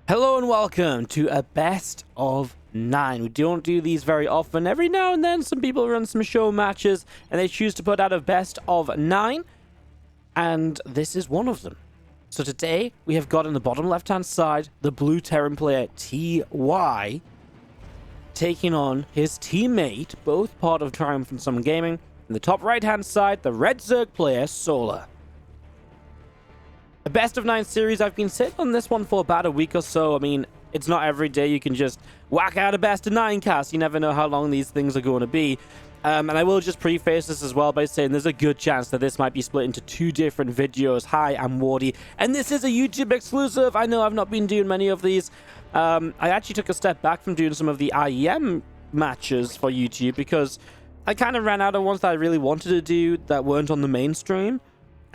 Hello and welcome to a best of 9. We don't do these very often. Every now and then some people run some show matches and they choose to put out a best of 9, and this is one of them. So today we have got on the bottom left hand side the blue Terran player TY taking on his teammate, both part of Triumph and Some Gaming. In the top right hand side, the red Zerg player Solar. A best of 9 series. I've been sitting on this one for about a week or so. I mean, it's not every day you can just whack out a best of 9 cast. You never know how long these things are going to be. And I will just preface this as well by saying there's a good chance that this might be split into 2 different videos. Hi, I'm Wardy, and this is a YouTube exclusive. I know I've not been doing many of these. I actually took a step back from doing some of the IEM matches for YouTube because I kind of ran out of ones that I really wanted to do that weren't on the mainstream.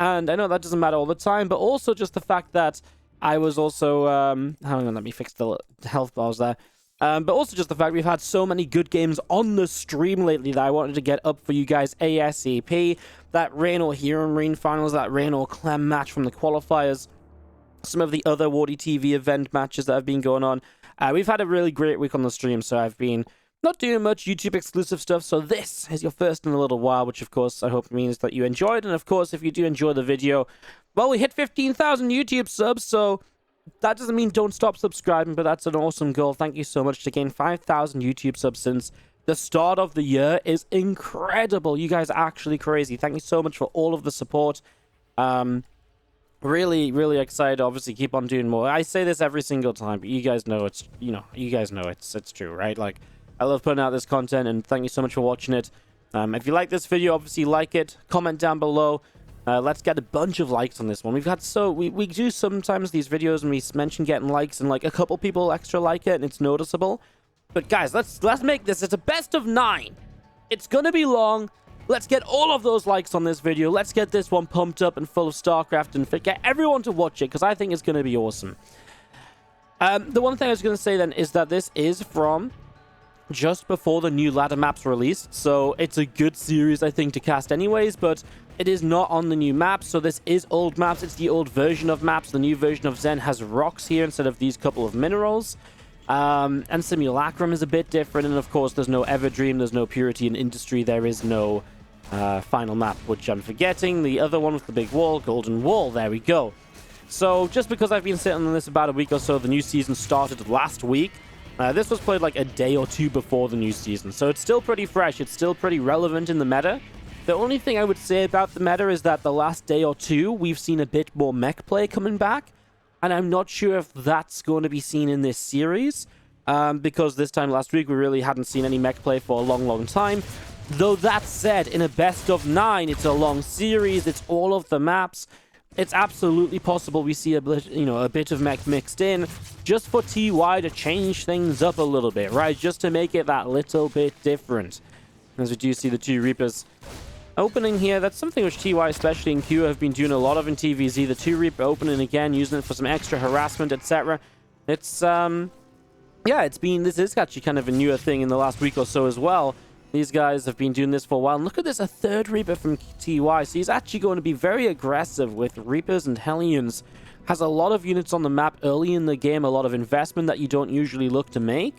And I know that doesn't matter all the time, but also just the fact that I was also... hang on, let me fix the health bars there. But also just the fact we've had so many good games on the stream lately that I wanted to get up for you guys ASAP. That Raynor Hero Marine Finals, that Raynor Clem match from the qualifiers, some of the other WardiTV event matches that have been going on. We've had a really great week on the stream, so I've been not doing much YouTube exclusive stuff, so this is your first in a little while, which of course I hope means that you enjoyed. And of course, if you do enjoy the video, well, we hit 15,000 YouTube subs, so that doesn't mean don't stop subscribing, but that's an awesome goal. Thank you so much. To gain 5,000 YouTube subs since the start of the year is incredible. You guys are actually crazy. Thank you so much for all of the support. Really, really excited. Obviously, keep on doing more. I say this every single time, but you guys know it's, it's true, right? Like, I love putting out this content, and thank you so much for watching it. If you like this video, obviously like it, comment down below. Let's get a bunch of likes on this one. We do sometimes these videos and we mention getting likes, and like a couple people extra like it, and it's noticeable. But guys, let's make this. It's a best of 9. It's gonna be long. Let's get all of those likes on this video. Let's get this one pumped up and full of StarCraft, and get everyone to watch it because I think it's gonna be awesome. The one thing I was gonna say then is that this is from just before the new ladder maps released, so it's a good series I think to cast anyways, but it is not on the new maps, so this is old maps. It's the old version of maps. The new version of Zen has rocks here instead of these couple of minerals, and Simulacrum is a bit different, and of course there's no Everdream, there's no Purity in Industry, there is no final map, which I'm forgetting, the other one with the big wall, Golden Wall. There we go. So just because I've been sitting on this about a week or so, the new season started last week. This was played like a day or 2 before the new season, so it's still pretty fresh. It's still pretty relevant in the meta. The only thing I would say about the meta is that the last day or 2, we've seen a bit more mech play coming back, and I'm not sure if that's going to be seen in this series, because this time last week we really hadn't seen any mech play for a long time. Though that said, in a best of 9, it's a long series, it's all of the maps. It's absolutely possible we see a bit of mech mixed in, just for TY to change things up a little bit, right? Just to make it that little bit different. As we do see the 2 Reapers opening here, that's something which TY, especially in Q, have been doing a lot of in TvZ. The 2 Reaper opening again, using it for some extra harassment, etc. It's, yeah, this is actually kind of a newer thing in the last week or so as well. These guys have been doing this for a while. And look at this, a 3rd Reaper from TY. So he's actually going to be very aggressive with Reapers and Hellions. Has a lot of units on the map early in the game, a lot of investment that you don't usually look to make.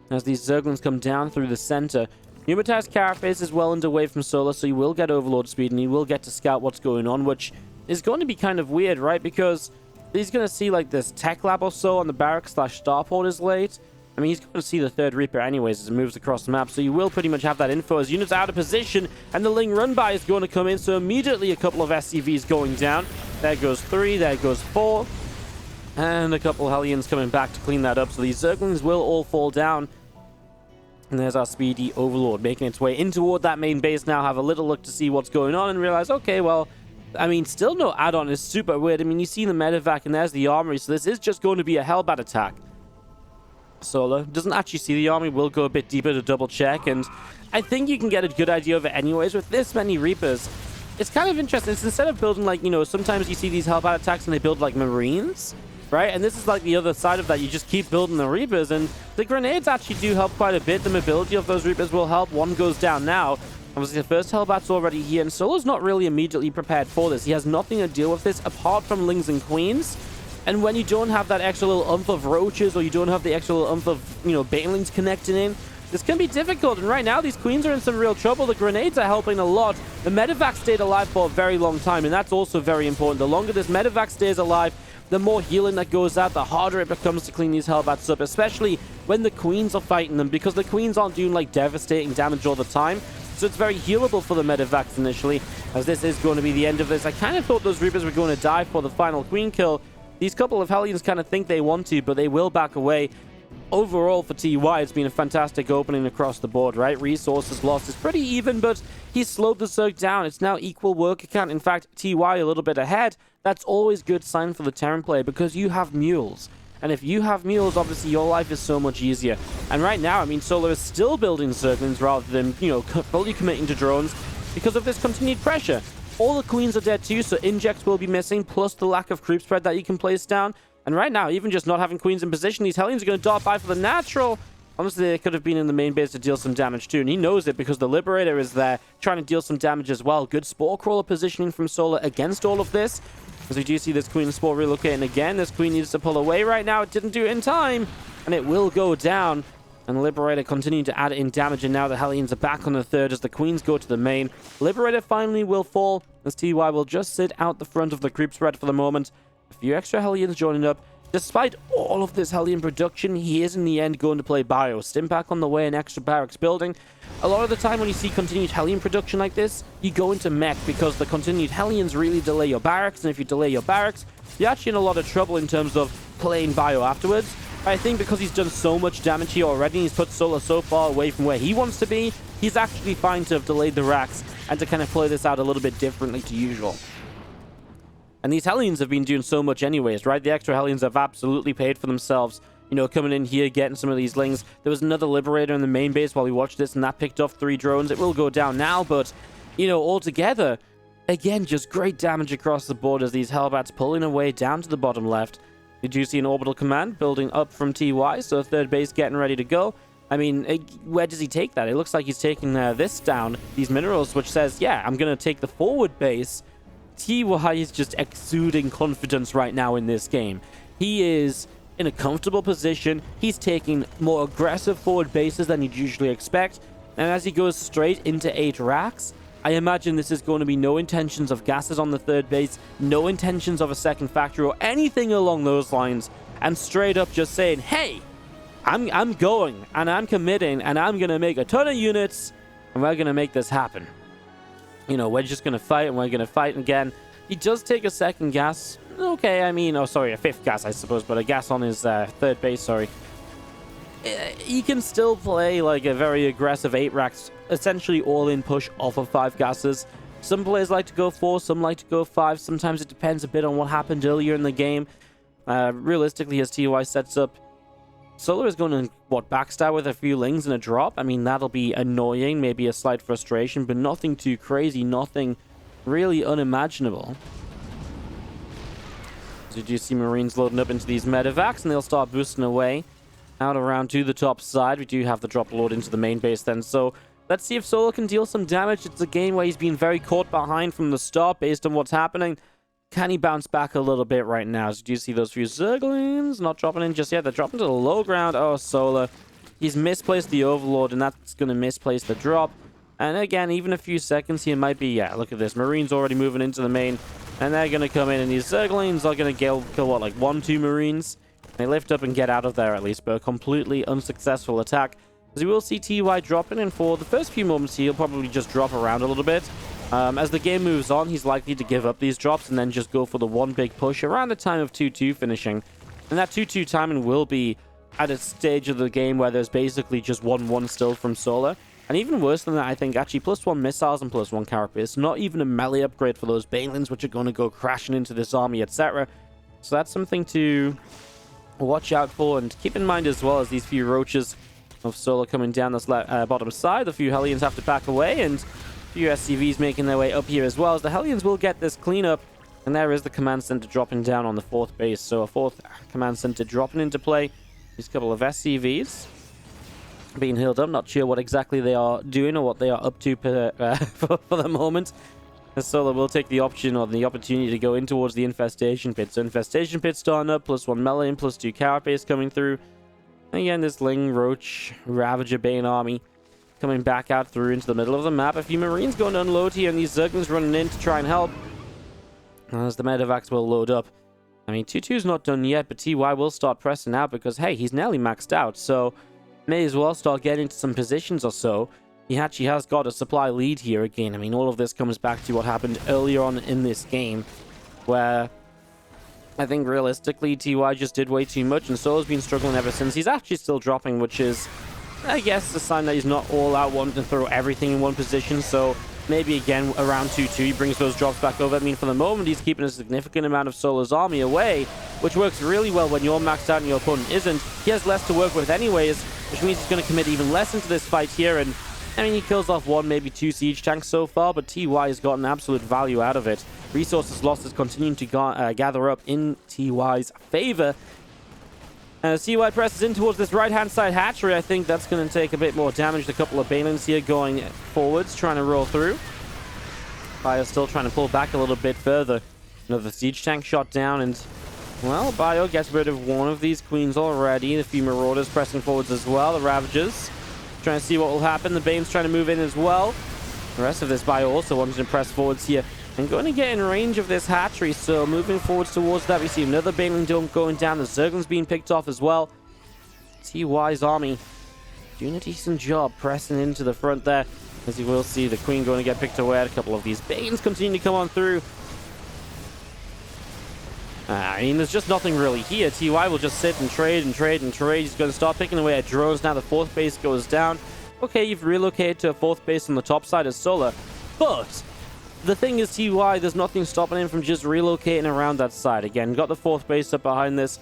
As these Zerglings come down through the center. Pneumatized Carapace is well underway from Solar, so he will get Overlord speed and he will get to scout what's going on, which is going to be kind of weird, right? Because he's going to see like this tech lab or so on the barracks / starport is late. I mean, he's going to see the 3rd Reaper anyways as it moves across the map, so you will pretty much have that info as units out of position, and the Ling run-by is going to come in, so immediately a couple of SCVs going down. There goes 3, there goes 4, and a couple of Hellions coming back to clean that up, so these Zerglings will all fall down. And there's our speedy Overlord making its way in toward that main base now, have a little look to see what's going on, and realize, okay, well, I mean, still no add-on is super weird. I mean, you see the medevac, and there's the armory, so this is just going to be a Hellbat attack. Solar doesn't actually see the army, will go a bit deeper to double check, and I think you can get a good idea of it anyways. With this many Reapers, it's kind of interesting. It's instead of building like, sometimes you see these Hellbat attacks and they build like Marines, right? And this is like the other side of that. You just keep building the Reapers, and the grenades actually do help quite a bit. The mobility of those Reapers will help. One goes down now. Obviously, the first Hellbat's already here, and Solar's not really immediately prepared for this. He has nothing to deal with this apart from Lings and Queens. And when you don't have that extra little umph of roaches, or you don't have the extra little umph of, banelings connecting in, this can be difficult. And right now, these queens are in some real trouble. The grenades are helping a lot. The medevac stayed alive for a very long time, and that's also very important. The longer this medevac stays alive, the more healing that goes out, the harder it becomes to clean these hellbats up, especially when the queens are fighting them, because the queens aren't doing like devastating damage all the time. So it's very healable for the medevacs initially, as this is going to be the end of this. I kind of thought those Reapers were going to die for the final queen kill. These couple of Hellions kind of think they want to, but they will back away. Overall, for TY, it's been a fantastic opening across the board, right? Resources lost is pretty even, but he's slowed the Zerg down. It's now equal worker count. In fact, TY a little bit ahead. That's always good sign for the Terran player, because you have mules. And if you have mules, obviously your life is so much easier. And right now, I mean, Solar is still building Zerglings rather than, fully committing to drones because of this continued pressure. All the queens are dead too, so injects will be missing, plus the lack of creep spread that you can place down. And right now, even just not having queens in position, these Hellions are going to dart by for the natural. Honestly, they could have been in the main base to deal some damage too, and he knows it because the Liberator is there trying to deal some damage as well. Good Spore Crawler positioning from Solar against all of this. As we do see this Queen Spore relocating again. This Queen needs to pull away right now. It didn't do it in time, and it will go down. And the Liberator continuing to add in damage, and now the Hellions are back on the third as the Queens go to the main. Liberator finally will fall, as TY will just sit out the front of the creep spread for the moment. A few extra Hellions joining up. Despite all of this Hellion production, he is in the end going to play Bio. Stimpak on the way, an extra barracks building. A lot of the time when you see continued Hellion production like this, you go into mech because the continued Hellions really delay your barracks, and if you delay your barracks, you're actually in a lot of trouble in terms of playing Bio afterwards. I think because he's done so much damage here already, he's put Solar so far away from where he wants to be, he's actually fine to have delayed the racks and to kind of play this out a little bit differently to usual. And these Hellions have been doing so much anyways, right? The extra Hellions have absolutely paid for themselves. Coming in here, getting some of these lings. There was another Liberator in the main base while we watched this, and that picked off 3 drones. It will go down now, but, altogether, again, just great damage across the board as these Hellbats pulling away down to the bottom left. Did you see an orbital command building up from TY? So third base getting ready to go. I mean, where does he take that? It looks like he's taking this down, these minerals, which says, yeah, I'm going to take the forward base. TY is just exuding confidence right now in this game. He is in a comfortable position. He's taking more aggressive forward bases than you'd usually expect. And as he goes straight into 8 racks, I imagine this is going to be no intentions of gases on the third base, no intentions of a second factory or anything along those lines, and straight up just saying, hey, I'm going, and I'm committing, and I'm going to make a ton of units, and we're going to make this happen. We're just going to fight, and we're going to fight again. He does take a second gas. Okay, I mean, a 5th gas, I suppose, but a gas on his third base, sorry. He can still play like a very aggressive 8 racks, essentially all-in push off of 5 gases. Some players like to go 4, some like to go 5. Sometimes it depends a bit on what happened earlier in the game. Realistically, as TY sets up, Solar is going to, backstab with a few lings and a drop? I mean, that'll be annoying, maybe a slight frustration, but nothing too crazy, nothing really unimaginable. So you do see Marines loading up into these medevacs, and they'll start boosting away out around to the top side. We do have the drop load into the main base then, so let's see if Solar can deal some damage. It's a game where he's been very caught behind from the start based on what's happening. Can he bounce back a little bit right now? So do you see those few Zerglings not dropping in just yet? They're dropping to the low ground. Oh, Solar. He's misplaced the Overlord, and that's going to misplace the drop. And again, even a few seconds here might be... Yeah, look at this. Marines already moving into the main, and they're going to come in, and these Zerglings are going to kill what, like 1-2 Marines? They lift up and get out of there at least, but a completely unsuccessful attack. As we will see TY dropping, and for the first few moments, he'll probably just drop around a little bit. As the game moves on, he's likely to give up these drops and then just go for the one big push around the time of 2-2 finishing. And that 2-2 timing will be at a stage of the game where there's basically just 1-1 still from Solar. And even worse than that, I think, actually, +1 missiles and +1 carapace. Not even a melee upgrade for those Banelings, which are going to go crashing into this army, etc. So that's something to watch out for, and keep in mind as well as these few roaches of Solar coming down this bottom side. A few Hellions have to back away, and a few SCVs making their way up here as well, as the Hellions will get this cleanup. And there is the command center dropping down on the 4th base. So a 4th command center dropping into play. These couple of SCVs being healed up. Not sure what exactly they are doing or what they are up to for the moment. Solo will take the option or the opportunity to go in towards the Infestation Pit. So Infestation Pit starting up, +1 melee, +2 Carapace coming through. Again, this Ling, Roach, Ravager, Bane army coming back out through into the middle of the map. A few Marines going to unload here, and these Zerglings running in to try and help. As the Medivacs will load up. I mean, 2-2's not done yet, but TY will start pressing out because, hey, he's nearly maxed out. So, may as well start getting into some positions or so. He actually has got a supply lead here again. I mean, all of this comes back to what happened earlier on in this game, where I think realistically TY just did way too much, and Solo's been struggling ever since. He's actually still dropping, which is, I guess, a sign that he's not all out wanting to throw everything in one position. So maybe again around 2-2 he brings those drops back over. I mean, for the moment he's keeping a significant amount of Solo's army away, which works really well when you're maxed out and your opponent isn't. He has less to work with anyways, which means he's going to commit even less into this fight here. And I mean, he kills off 1, maybe 2 siege tanks so far, but TY has gotten absolute value out of it. Resources lost is continuing to gather up in TY's favor. As TY presses in towards this right-hand side hatchery, I think that's going to take a bit more damage. A couple of Balins here going forwards, trying to roll through. Bio still trying to pull back a little bit further. Another siege tank shot down, and, well, Bio gets rid of one of these queens already. A few Marauders pressing forwards as well. The Ravagers trying to see what will happen. The Bane's trying to move in as well. The rest of this Bio also wanting to press forwards here and going to get in range of this hatchery. So moving forwards towards that, we see another Baneling Dome going down. The Zerglings being picked off as well. TY's army doing a decent job pressing into the front there. As you will see, the Queen going to get picked away. A couple of these Banes continue to come on through. I mean, there's just nothing really here. TY will just sit and trade and trade and trade. He's going to start picking away at drones. Now the 4th base goes down. Okay, you've relocated to a 4th base on the top side of Solar. But the thing is, TY, there's nothing stopping him from just relocating around that side. Again, got the 4th base up behind this.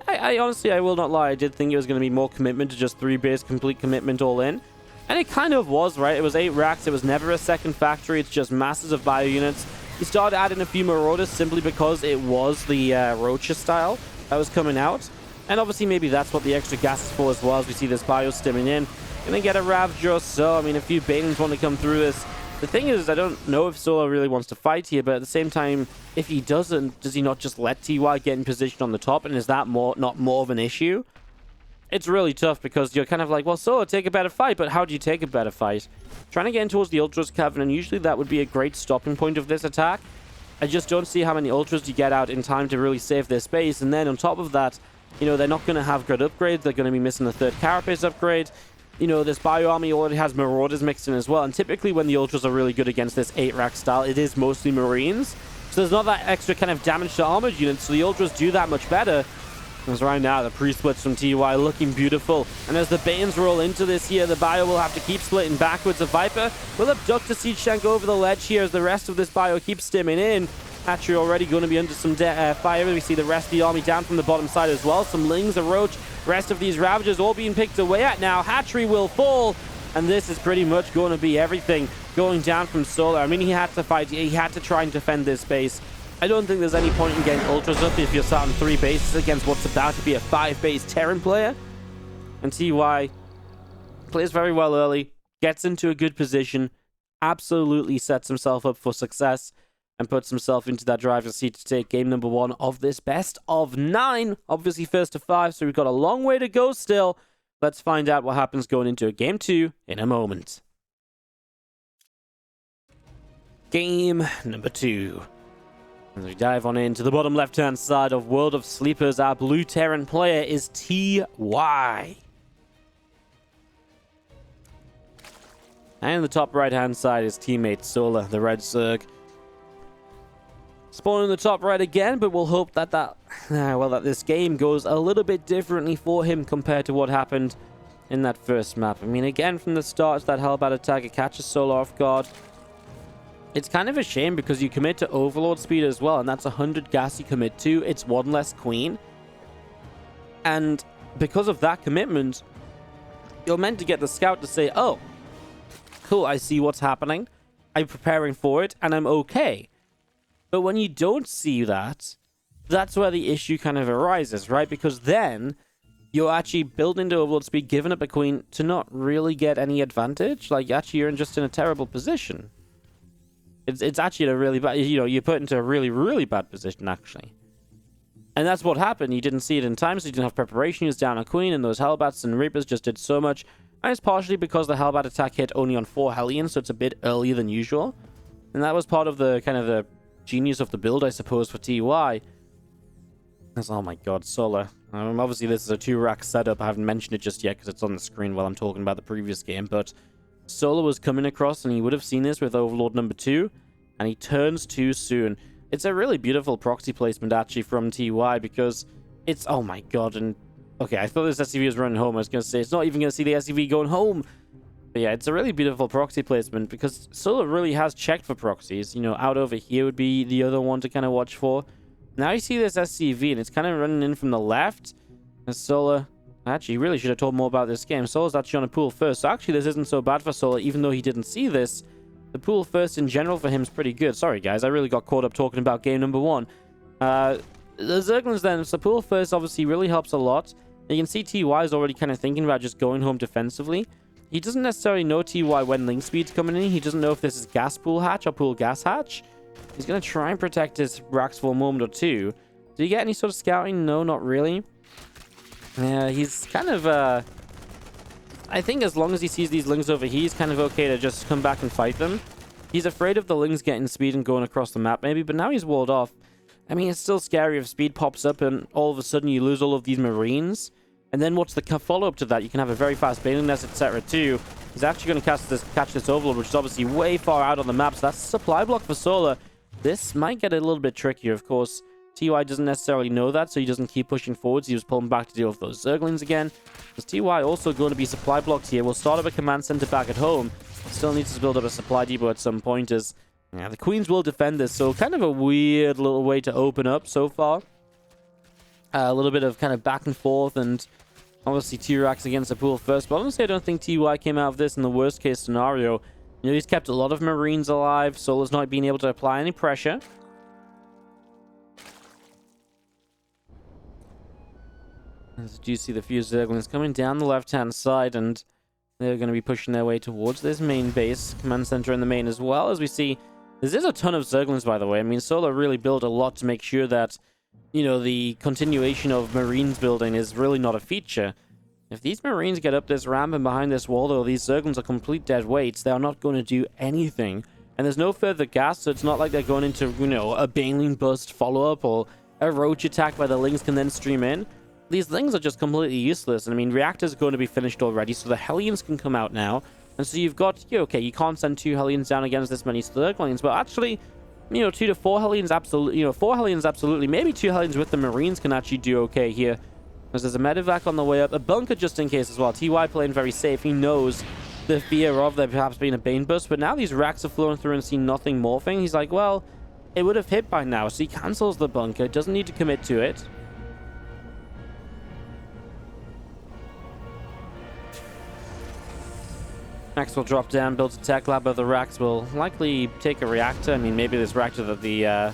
I honestly, I will not lie, I did think it was going to be more commitment to just 3 base, complete commitment all in. And it kind of was, right? It was 8 racks. It was never a second factory. It's just masses of bio units. He started adding a few Marauders simply because it was the Roacher style that was coming out. And obviously maybe that's what the extra gas is for as well, as we see this bio stimming in. Gonna get a Ravager or so. I mean, a few Banelings want to come through this. The thing is, I don't know if Solo really wants to fight here, but at the same time, if he doesn't, does he not just let TY get in position on the top? And is that not more of an issue? It's really tough because you're kind of like, well, Solo, take a better fight, but how do you take a better fight? Trying to get in towards the Ultras Covenant, usually that would be a great stopping point of this attack. I just don't see how many Ultras you get out in time to really save their space. And then on top of that, you know, they're not going to have good upgrades. They're going to be missing the 3rd Carapace upgrade. You know, this Bio Army already has Marauders mixed in as well. And typically when the Ultras are really good against this 8-rack style, it is mostly Marines. So there's not that extra kind of damage to armored units, so the Ultras do that much better. As right now, the pre-splits from TY looking beautiful. And as the Banes roll into this here, the Bio will have to keep splitting backwards. The Viper will abduct the Siege Tank over the ledge here as the rest of this Bio keeps stimming in. Hatchery already going to be under some fire. We see the rest of the army down from the bottom side as well. Some Lings, a Roach, rest of these Ravagers all being picked away at now. Hatchery will fall. And this is pretty much going to be everything going down from Solar. I mean, he had to fight. He had to try and defend this base. I don't think there's any point in getting Ultras up if you're starting 3 bases against what's about to be a 5-base Terran player. And TY plays very well early, gets into a good position, absolutely sets himself up for success, and puts himself into that driver's seat to take game number 1 of this best of 9. Obviously first to 5, so we've got a long way to go still. Let's find out what happens going into a game 2 in a moment. Game number 2. As we dive on into the bottom left-hand side of World of Sleepers, our blue Terran player is TY. And the top right-hand side is teammate Solar, the red Zerg. Spawn in the top right again, but we'll hope that that this game goes a little bit differently for him compared to what happened in that first map. I mean, again, from the start, that Hellbat attack, it catches Solar off guard. It's kind of a shame because you commit to Overlord speed as well, and that's 100 gas you commit to. It's 1 less Queen. And because of that commitment, you're meant to get the Scout to say, oh, cool, I see what's happening. I'm preparing for it, and I'm okay. But when you don't see that, that's where the issue kind of arises, right? Because then you're actually building to Overlord speed, giving up a Queen to not really get any advantage. Like, actually, you're just in a terrible position. It's actually a really bad, you're put into a really, really bad position, actually. And that's what happened. You didn't see it in time, so you didn't have preparation. He was down a queen, and those Hellbats and Reapers just did so much. And it's partially because the Hellbat attack hit only on 4 Hellions, so it's a bit earlier than usual. And that was part of the kind of the genius of the build, I suppose, for TY. Oh my god, Solar. Obviously, this is a 2-rack setup. I haven't mentioned it just yet because it's on the screen while I'm talking about the previous game. But Solar was coming across, and he would have seen this with Overlord number 2. And he turns too soon. It's a really beautiful proxy placement, actually, from TY, because it's... Oh my god, and... Okay, I thought this SCV was running home. I was going to say, it's not even going to see the SCV going home. But yeah, it's a really beautiful proxy placement, because Solar really has checked for proxies. Out over here would be the other one to kind of watch for. Now you see this SCV, and it's kind of running in from the left. And Solar... Actually, you really should have told more about this game. Solar's actually on a pool first, so actually this isn't so bad for Solar, even though he didn't see this. The pool first in general for him is pretty good. Sorry, guys, I really got caught up talking about game number 1. The Zerglings then, so pool first obviously really helps a lot. You can see TY is already kind of thinking about just going home defensively. He doesn't necessarily know TY when link speed's coming in. He doesn't know if this is gas pool hatch or pool gas hatch. He's going to try and protect his racks for a moment or two. Do you get any sort of scouting? No, not really. Yeah, he's kind of... I think as long as he sees these lings over here, he's kind of okay to just come back and fight them. He's afraid of the lings getting speed and going across the map, maybe, but now he's walled off. I mean, it's still scary if speed pops up and all of a sudden you lose all of these Marines. And then what's the follow-up to that? You can have a very fast Baneling Nest, etc. too. He's actually going to catch this Overlord, which is obviously way far out on the map. So that's a supply block for Solar. This might get a little bit trickier, of course. TY doesn't necessarily know that, so he doesn't keep pushing forwards. He was pulling back to deal with those Zerglings again. Because TY also going to be supply blocked here. We'll start up a command center back at home. Still needs to build up a supply depot at some point, as yeah, the Queens will defend this. So kind of a weird little way to open up so far. A little bit of kind of back and forth, and obviously 2 racks against the pool first. But honestly, I don't think TY came out of this in the worst case scenario. He's kept a lot of Marines alive. Solar's not being able to apply any pressure. As you see the few Zerglings coming down the left-hand side, and they're going to be pushing their way towards this main base. Command center in the main as well, as we see. There's a ton of Zerglings, by the way. I mean, Solar really built a lot to make sure that, the continuation of Marines building is really not a feature. If these Marines get up this ramp and behind this wall, though, these Zerglings are complete dead weights. They are not going to do anything. And there's no further gas, so it's not like they're going into, a Baneling Bust follow-up or a Roach attack where the Lings can then stream in. These Lings are just completely useless. And I mean, reactors are going to be finished already, so the Hellions can come out now. And so you've got, okay, you can't send 2 Hellions down against this many Zerglings, but actually, 2 to 4 Hellions absolutely, 4 Hellions absolutely. Maybe 2 Hellions with the Marines can actually do okay here. Because there's a medevac on the way up, a bunker just in case as well. TY playing very safe. He knows the fear of there perhaps being a Bane Burst, but now these racks are flowing through and see nothing morphing. He's like, well, it would have hit by now, so he cancels the bunker, doesn't need to commit to it. Max will drop down, builds a tech lab, but the racks will likely take a reactor. I mean, maybe this reactor that the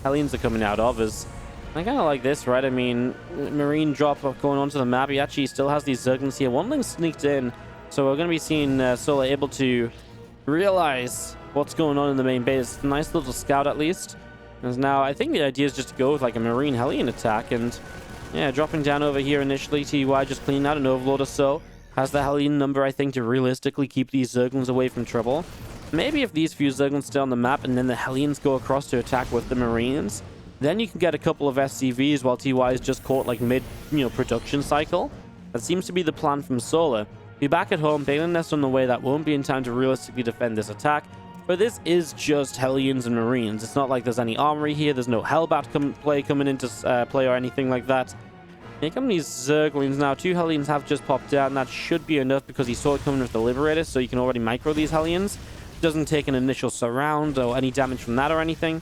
Hellions are coming out of is... I kind of like this, right? I mean, Marine drop going onto the map. He actually still has these Zerglings here. One Ling sneaked in, so we're going to be seeing Solar able to realize what's going on in the main base. Nice little scout, at least. Because now, I think the idea is just to go with, like, a Marine Hellion attack. And, yeah, dropping down over here initially. TY just cleaning out an Overlord or so. Has the Hellion number, I think, to realistically keep these Zerglings away from trouble. Maybe if these few Zerglings stay on the map and then the Hellions go across to attack with the Marines, then you can get a couple of SCVs while TY is just caught like mid, production cycle. That seems to be the plan from Solar. Be back at home, Baneling Nest on the way. That won't be in time to realistically defend this attack. But this is just Hellions and Marines. It's not like there's any armory here. There's no Hellbat coming into play or anything like that. Here come these Zerglings now. 2 Hellions have just popped out, and that should be enough because he saw it coming with the Liberator, so you can already micro these Hellions. Doesn't take an initial surround or any damage from that or anything.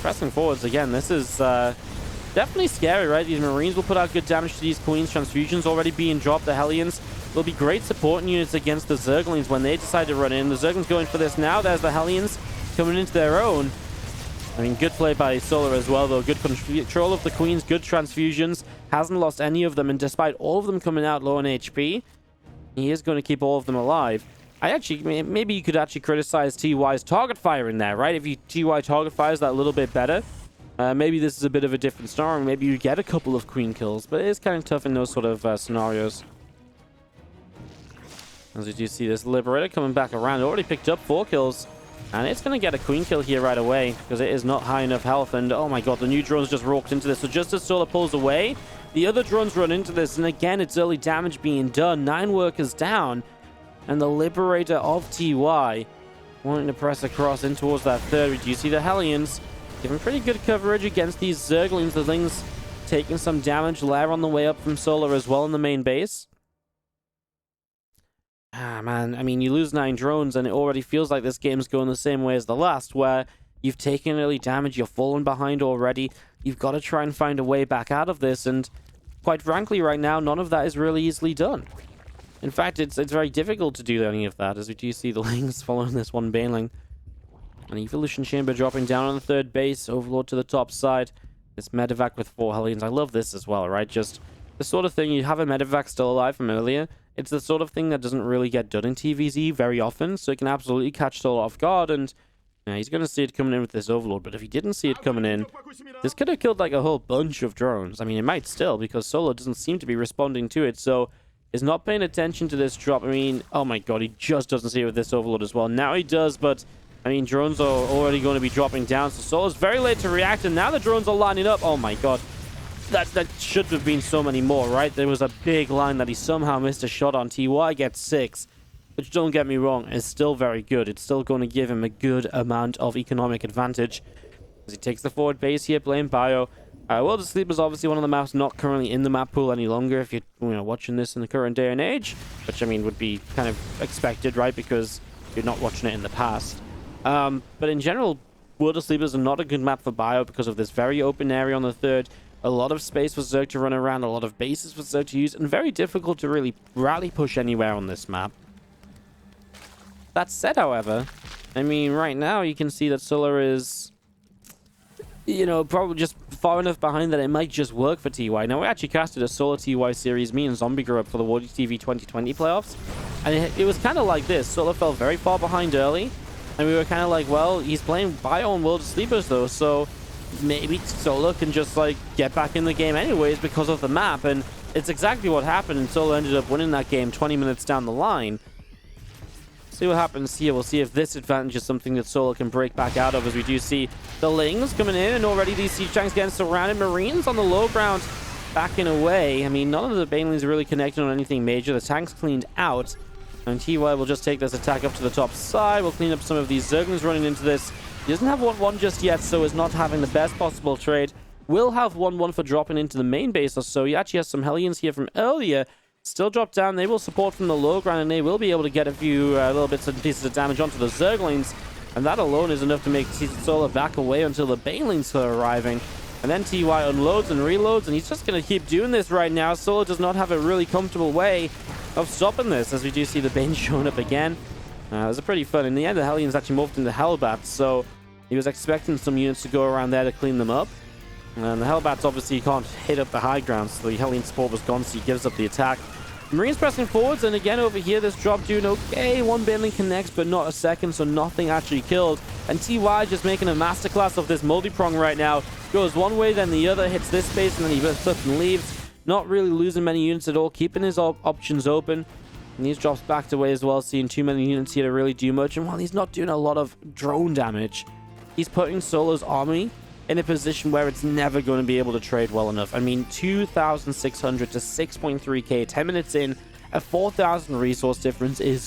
Pressing forwards again. This is definitely scary, right? These Marines will put out good damage to these Queens. Transfusions already being dropped. The Hellions will be great supporting units against the Zerglings when they decide to run in. The Zerglings going for this now. There's the Hellions coming into their own. I mean, good play by Solar as well, though. Good control of the Queens, good transfusions. Hasn't lost any of them, and despite all of them coming out low on HP, he is going to keep all of them alive. maybe you could actually criticize TY's target fire in there, right? If you TY target fires that a little bit better, maybe this is a bit of a different story. Maybe you get a couple of queen kills, but it is kind of tough in those sort of scenarios. As we do see this Liberator coming back around, already picked up 4 kills. And it's going to get a queen kill here right away because it is not high enough health. And oh my god, the new drones just walked into this. So just as Solar pulls away, the other drones run into this. And again, it's early damage being done. 9 workers down. And the Liberator of TY wanting to press across in towards that third. We do see the Hellions giving pretty good coverage against these Zerglings. The Lings taking some damage. Lair on the way up from Solar as well in the main base. Ah, man, I mean, you lose 9 drones, and it already feels like this game's going the same way as the last, where you've taken early damage, you're falling behind already, you've got to try and find a way back out of this, and quite frankly, right now, none of that is really easily done. In fact, it's very difficult to do any of that, as we do see the Lings following this one Baneling. An Evolution Chamber dropping down on the third base, Overlord to the top side, this Medevac with 4 Hellions. I love this as well, right? Just the sort of thing, you have a Medevac still alive from earlier. It's the sort of thing that doesn't really get done in TvZ very often, so it can absolutely catch Solar off guard, and he's going to see it coming in with this Overlord, but if he didn't see it coming in, this could have killed like a whole bunch of drones. I mean, it might still, because Solar doesn't seem to be responding to it, so is not paying attention to this drop. I mean, oh my god, he just doesn't see it with this Overlord as well. Now he does, but I mean, drones are already going to be dropping down, so Solar's very late to react, and now the drones are lining up. Oh my god. That should have been so many more, right? There was a big line that he somehow missed a shot on. TY gets 6, which, don't get me wrong, is still very good. It's still going to give him a good amount of economic advantage as he takes the forward base here, playing Bio. World of Sleep is obviously one of the maps not currently in the map pool any longer if you're watching this in the current day and age, which, I mean, would be kind of expected, right? Because you're not watching it in the past. But in general, World of Sleep is not a good map for Bio because of this very open area on the third. A lot of space for Zerg to run around, a lot of bases for Zerg to use, and very difficult to really rally push anywhere on this map. That said, however, I mean, right now you can see that Solar is, probably just far enough behind that it might just work for TY. Now, we actually casted a Solar TY series, me and Zombie grew up for the WardiTV 2020 playoffs, and it was kind of like this. Solar fell very far behind early, and we were kind of like, well, he's playing Bio on World of Sleepers, though, so maybe Solar can just get back in the game anyways because of the map, and it's exactly what happened, and Solar ended up winning that game 20 minutes down the line. See what happens here. We'll see if this advantage is something that Solar can break back out of, as we do see the Lings coming in, and already these siege tanks getting surrounded. Marines on the low ground backing away. I mean, none of the Banelings are really connected on anything major. The tank's cleaned out, and TY will just take this attack up to the top side. We'll clean up some of these Zerglings running into this. He doesn't have 1-1 just yet, so is not having the best possible trade. Will have 1-1 for dropping into the main base or so. He actually has some Hellions here from earlier. Still drop down. They will support from the low ground, and they will be able to get a few little bits and pieces of damage onto the Zerglings. And that alone is enough to make Solar back away until the Banelings are arriving. And then TY unloads and reloads, and he's just going to keep doing this right now. Solar does not have a really comfortable way of stopping this, as we do see the Bane showing up again. It was pretty fun. In the end, the Hellions actually morphed into Hellbats, so he was expecting some units to go around there to clean them up. And the Hellbats obviously can't hit up the high ground, so the Hellion support was gone, so he gives up the attack. Marines pressing forwards, and again over here, this drop doing okay. One Baneling connects, but not a second, so nothing actually killed. And TY just making a masterclass of this multi-prong right now. Goes one way, then the other, hits this space, and then he flips up and leaves. Not really losing many units at all, keeping his options open. And these drops backed away as well, seeing too many units here to really do much. And while he's not doing a lot of drone damage, he's putting Solar's army in a position where it's never going to be able to trade well enough. I mean, 2,600 to 6.3k, 10 minutes in, a 4,000 resource difference is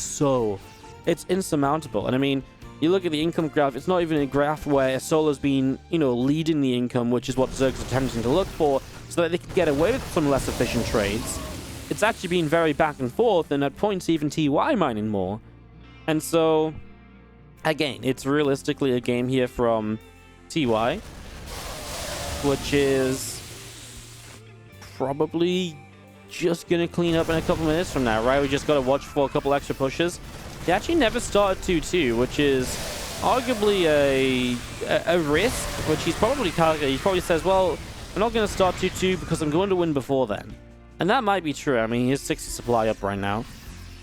it's insurmountable. And I mean, you look at the income graph, it's not even a graph where Solar's been, leading the income, which is what Zerg's attempting to look for, so that they can get away with some less efficient trades. It's actually been very back and forth, and at points even TY mining more. And so, again, it's realistically a game here from TY, which is probably just going to clean up in a couple minutes from now, right? We just got to watch for a couple extra pushes. They actually never started 2-2, which is arguably a risk, which he's probably calculated. He probably says, well, I'm not going to start 2-2 because I'm going to win before then. And that might be true. I mean, he has 60 supply up right now.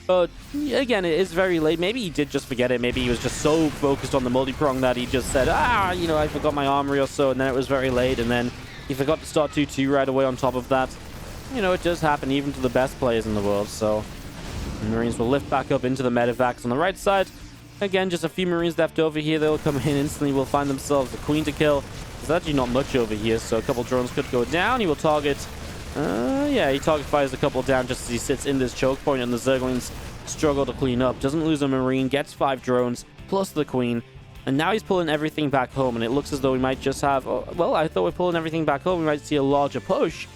But again, it is very late. Maybe he did just forget it. Maybe he was just so focused on the multi-prong that he just said, you know, I forgot my armory or so, and then it was very late, and then he forgot to start 2-2 right away on top of that. You know, it does happen even to the best players in the world, so the Marines will lift back up into the medevacs on the right side. Again, just a few Marines left over here. They'll come in instantly. Will find themselves a Queen to kill. There's actually not much over here, so a couple drones could go down. He will target... yeah, he target fires a couple down just as he sits in this choke point, and the Zerglings struggle to clean up. Doesn't lose a Marine, gets 5 drones, plus the Queen. And now he's pulling everything back home, and it looks as though we might just have... Oh, well, I thought we're pulling everything back home. We might see a larger push.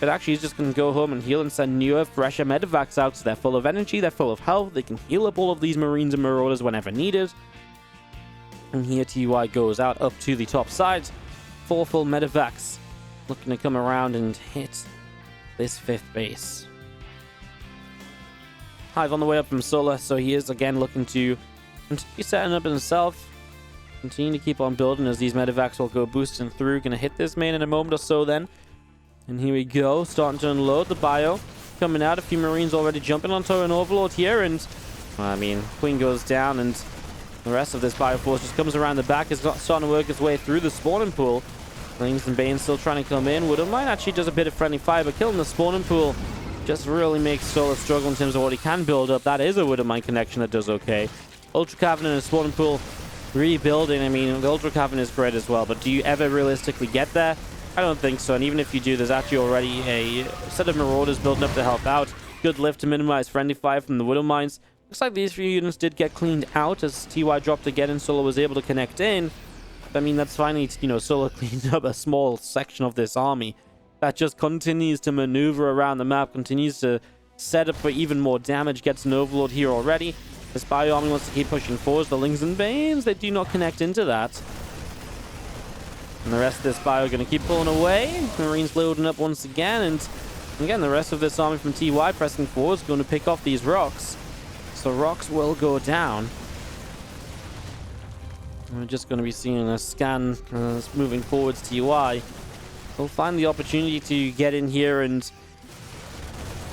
But actually, he's just going to go home and heal and send newer, fresher medevacs out. So they're full of energy, they're full of health. They can heal up all of these Marines and Marauders whenever needed. And here TY goes out up to the top side. 4 full medevacs looking to come around and hit this 5th base. Hive on the way up from Solar, so he is again looking to continue setting up himself. Continue to keep on building as these medevacs will go boosting through. Going to hit this main in a moment or so then. And here we go, starting to unload the bio. Coming out, a few Marines already jumping onto an Overlord here, and I mean, Queen goes down, and the rest of this bio force just comes around the back. It's starting to work its way through the spawning pool. Slings and Banes still trying to come in. Widowmine actually does a bit of friendly fire, but killing the spawning pool just really makes Solar struggle in terms of what he can build up. That is a Widowmine connection that does okay. Ultra Cavern and a spawning pool rebuilding. I mean, the Ultra Cavern is great as well, but do you ever realistically get there? I don't think so, and even if you do, there's actually already a set of Marauders building up to help out. Good lift to minimize friendly fire from the Widow Mines. Looks like these few units did get cleaned out as TY dropped again and Solar was able to connect in. I mean, that's finally, you know, Solar cleaned up a small section of this army that just continues to maneuver around the map, continues to set up for even more damage, gets an Overlord here already. This Bio army wants to keep pushing forwards. The Lings and Banes, they do not connect into that. And the rest of this bio are going to keep pulling away. Marines loading up once again. And again, the rest of this army from TY pressing forward is going to pick off these rocks. So rocks will go down. We're just going to be seeing a scan moving forwards. TY will find the opportunity to get in here and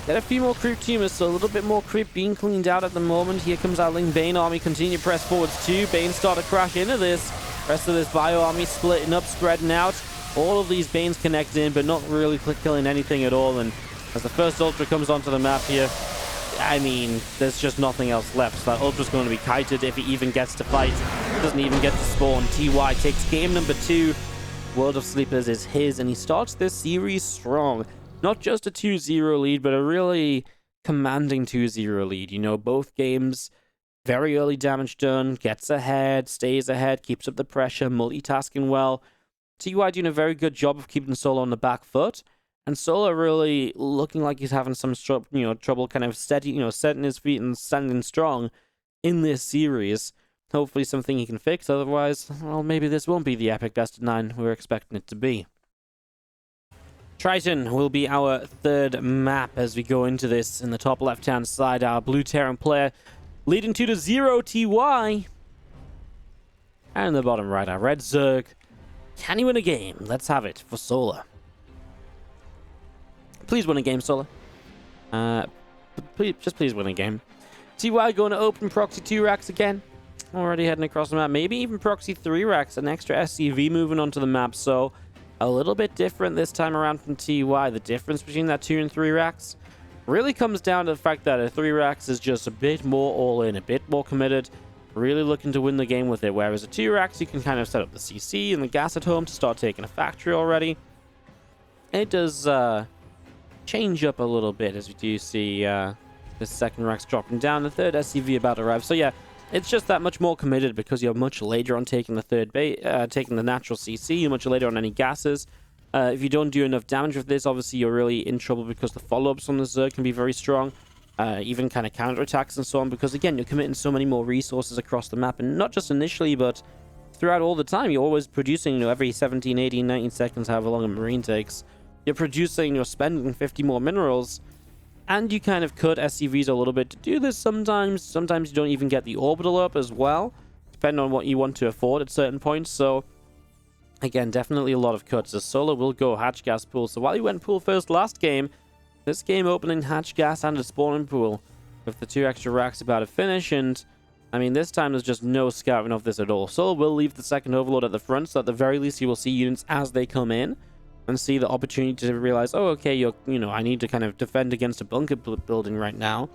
get a few more creep tumors. So a little bit more creep being cleaned out at the moment. Here comes our Ling Bane army. Continue to press forwards too. Bane start to crash into this. Rest of this bio army splitting up, spreading out. All of these Banes connect in, but not really killing anything at all. And as the first Ultra comes onto the map here, I mean, there's just nothing else left. So that Ultra's going to be kited if he even gets to fight. Doesn't even get to spawn. TY takes game number 2. World of Sleepers is his, and he starts this series strong. Not just a 2-0 lead, but a really commanding 2-0 lead. You know, both games... very early damage done, gets ahead, stays ahead, keeps up the pressure, multitasking well. TY doing a very good job of keeping Solar on the back foot, and Solar really looking like he's having some trouble kind of setting his feet and standing strong in this series. Hopefully something he can fix, otherwise, well, maybe this won't be the epic best of 9 we're expecting it to be. Triton will be our 3rd map as we go into this. In the top left-hand side, our blue Terran player leading 2-0 TY. And in the bottom right, our red Zerg. Can he win a game? Let's have it for Solar. Please win a game, Solar. Please win a game. TY going to open proxy 2 racks again. Already heading across the map. Maybe even proxy 3 racks. An extra SCV moving onto the map. So a little bit different this time around from TY. The difference between that 2 and 3 racks really comes down to the fact that a 3 racks is just a bit more all-in, a bit more committed, really looking to win the game with it, whereas a 2 racks, you can kind of set up the CC and the gas at home to start taking a factory already. It does change up a little bit as we do see the 2nd racks dropping down, the 3rd SCV about to arrive. So yeah, it's just that much more committed because you're much later on taking the taking the natural CC, you're much later on any gases. If you don't do enough damage with this, obviously you're really in trouble because the follow-ups on the Zerg can be very strong. Even kind of counterattacks and so on, because again, you're committing so many more resources across the map, and not just initially, but throughout all the time. You're always producing, every 17, 18, 19 seconds, however long a Marine takes. You're producing, you're spending 50 more minerals, and you kind of cut SCVs a little bit to do this sometimes. Sometimes you don't even get the orbital up as well, depending on what you want to afford at certain points. So again, definitely a lot of cuts, as Solar will go hatch gas pool. So while he went pool first last game, this game opening hatch gas and a spawning pool with the 2 extra racks about to finish. And I mean, this time there's just no scouting of this at all. Solo will leave the second overlord at the front, so at the very least you will see units as they come in and see the opportunity to realize, oh, okay, I need to kind of defend against a bunker building right now.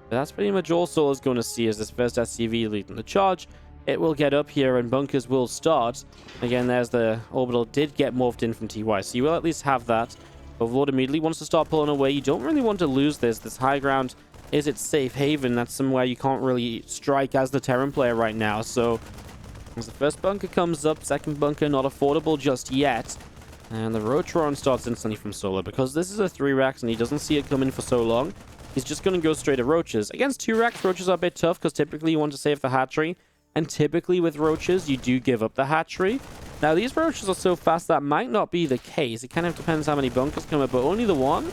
But that's pretty much all Solo's going to see as this first SCV leading the charge. It will get up here and bunkers will start. Again, there's the orbital did get morphed in from TY, so you will at least have that. Overlord immediately wants to start pulling away. You don't really want to lose this. This high ground is its safe haven. That's somewhere you can't really strike as the Terran player right now. So as the first bunker comes up, second bunker not affordable just yet. And the Rotron starts instantly from Solo. Because this is a 3 racks and he doesn't see it coming for so long, he's just going to go straight at Roaches. Against 2 racks, Roaches are a bit tough because typically you want to save the hatchery. And typically with Roaches, you do give up the hatchery. Now, these Roaches are so fast that might not be the case. It kind of depends how many bunkers come up, but only the 1.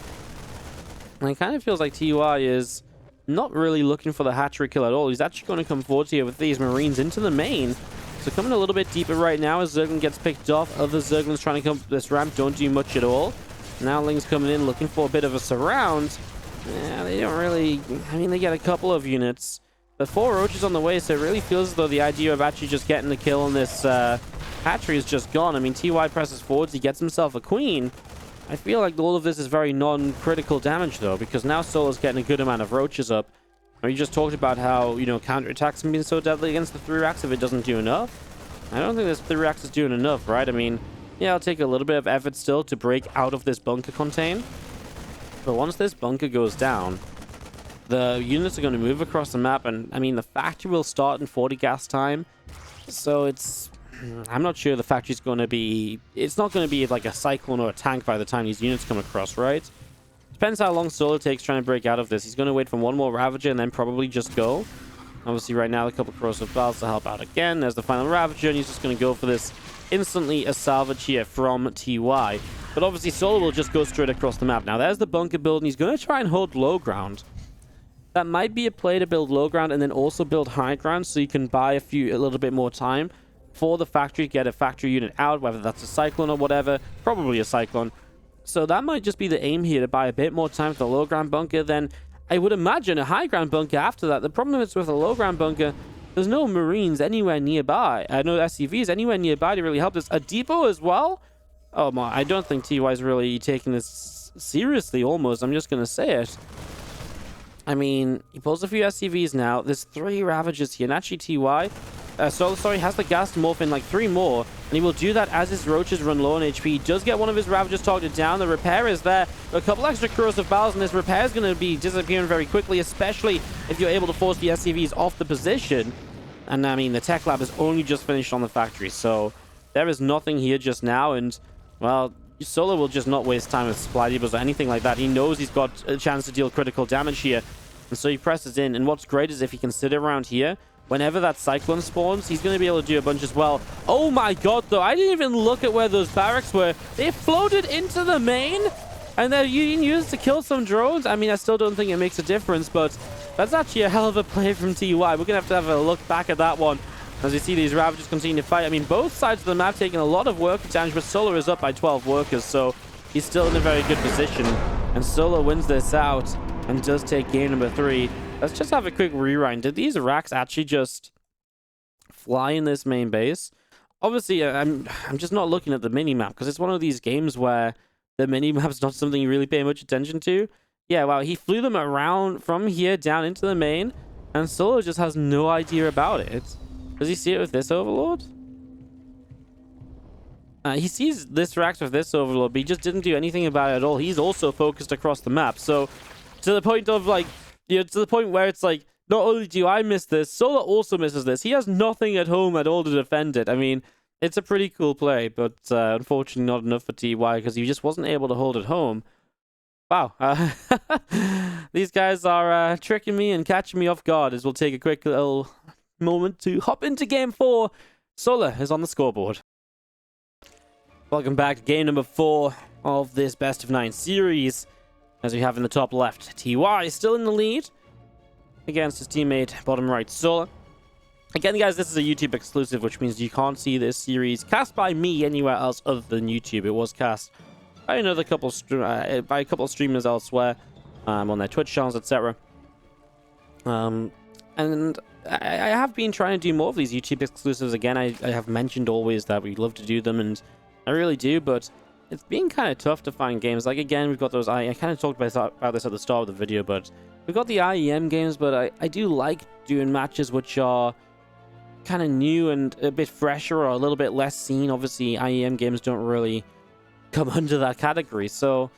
And it kind of feels like TY is not really looking for the hatchery kill at all. He's actually going to come forward here with these Marines into the main. So coming a little bit deeper right now as Zerglin gets picked off. Other Zerglins trying to come up this ramp don't do much at all. Now Ling's coming in looking for a bit of a surround. Yeah, they don't really... I mean, they get a couple of units. But 4 Roaches on the way, so it really feels as though the idea of actually just getting the kill on this hatchery is just gone. I mean, TY presses forwards, he gets himself a queen. I feel like all of this is very non-critical damage, though, because now Solo's getting a good amount of Roaches up. We just talked about how, counterattacks can be so deadly against the 3 racks if it doesn't do enough. I don't think this 3 racks is doing enough, right? I mean, yeah, it'll take a little bit of effort still to break out of this bunker contain. But once this bunker goes down, the units are going to move across the map, and I mean, the factory will start in 40 gas time. So I'm not sure the factory's going to be... It's not going to be like a cyclone or a tank by the time these units come across, right? Depends how long Solo takes trying to break out of this. He's going to wait for 1 more Ravager and then probably just go. Obviously, right now, a couple of corrosive battles to help out again. There's the final Ravager, and he's just going to go for this instantly a salvage here from TY. But obviously, Solo will just go straight across the map. Now, there's the bunker build, and he's going to try and hold low ground. That might be a play to build low ground and then also build high ground so you can buy a little bit more time for the factory to get a factory unit out, whether that's a Cyclone or whatever, probably a Cyclone. So that might just be the aim here, to buy a bit more time for the low ground bunker. Then I would imagine a high ground bunker after that. The problem is with a low ground bunker, there's no Marines anywhere nearby. No SCVs anywhere nearby to really help this. A depot as well? Oh my, I don't think TY is really taking this seriously almost. I'm just going to say it. I mean, he pulls a few SCVs now. There's 3 Ravagers here. And actually, TY, has the gas to morph in like 3 more. And he will do that as his Roaches run low on HP. He does get one of his Ravagers targeted down. The repair is there. A couple extra corrosive battles, and this repair is going to be disappearing very quickly, especially if you're able to force the SCVs off the position. And I mean, the tech lab is only just finished on the factory. So there is nothing here just now. And, well, Solo will just not waste time with supply depots or anything like that. He knows he's got a chance to deal critical damage here. And so he presses in. And what's great is if he can sit around here, whenever that Cyclone spawns, he's going to be able to do a bunch as well. Oh my god, though. I didn't even look at where those barracks were. They floated into the main, and they're being used to kill some drones. I mean, I still don't think it makes a difference, but that's actually a hell of a play from TY. We're going to have a look back at that one as we see these Ravagers continue to fight. I mean, both sides of the map taking a lot of worker damage, but Solo is up by 12 workers, so he's still in a very good position. And Solo wins this out and does take game number 3. Let's just have a quick rewind. Did these racks actually just fly in this main base? Obviously, I'm just not looking at the mini-map, because it's one of these games where the mini-map's not something you really pay much attention to. Yeah, wow, he flew them around from here down into the main, and Solo just has no idea about it. Does he see it with this Overlord? He sees this rack with this Overlord, but he just didn't do anything about it at all. He's also focused across the map. So, to the point of, like, to the point where it's like, not only do I miss this, Solo also misses this. He has nothing at home at all to defend it. I mean, it's a pretty cool play, but unfortunately not enough for TY, because he just wasn't able to hold it home. Wow. These guys are tricking me and catching me off guard, as we'll take a quick little moment to hop into game 4. Solo is on the scoreboard. Welcome back to game number 4 of this best of 9 series. As we have in the top left, TY is still in the lead against his teammate bottom right, Solo. Again, guys, this is a YouTube exclusive, which means you can't see this series cast by me anywhere else other than YouTube. It was cast by a couple of streamers elsewhere, on their Twitch channels, etc. And I have been trying to do more of these YouTube exclusives. Again, I have mentioned always that we love to do them, and I really do, but it's been kind of tough to find games. Like, again, we've got those... I kind of talked about this at the start of the video, but we've got the IEM games, but I do like doing matches which are kind of new and a bit fresher or a little bit less seen. Obviously, IEM games don't really come under that category, so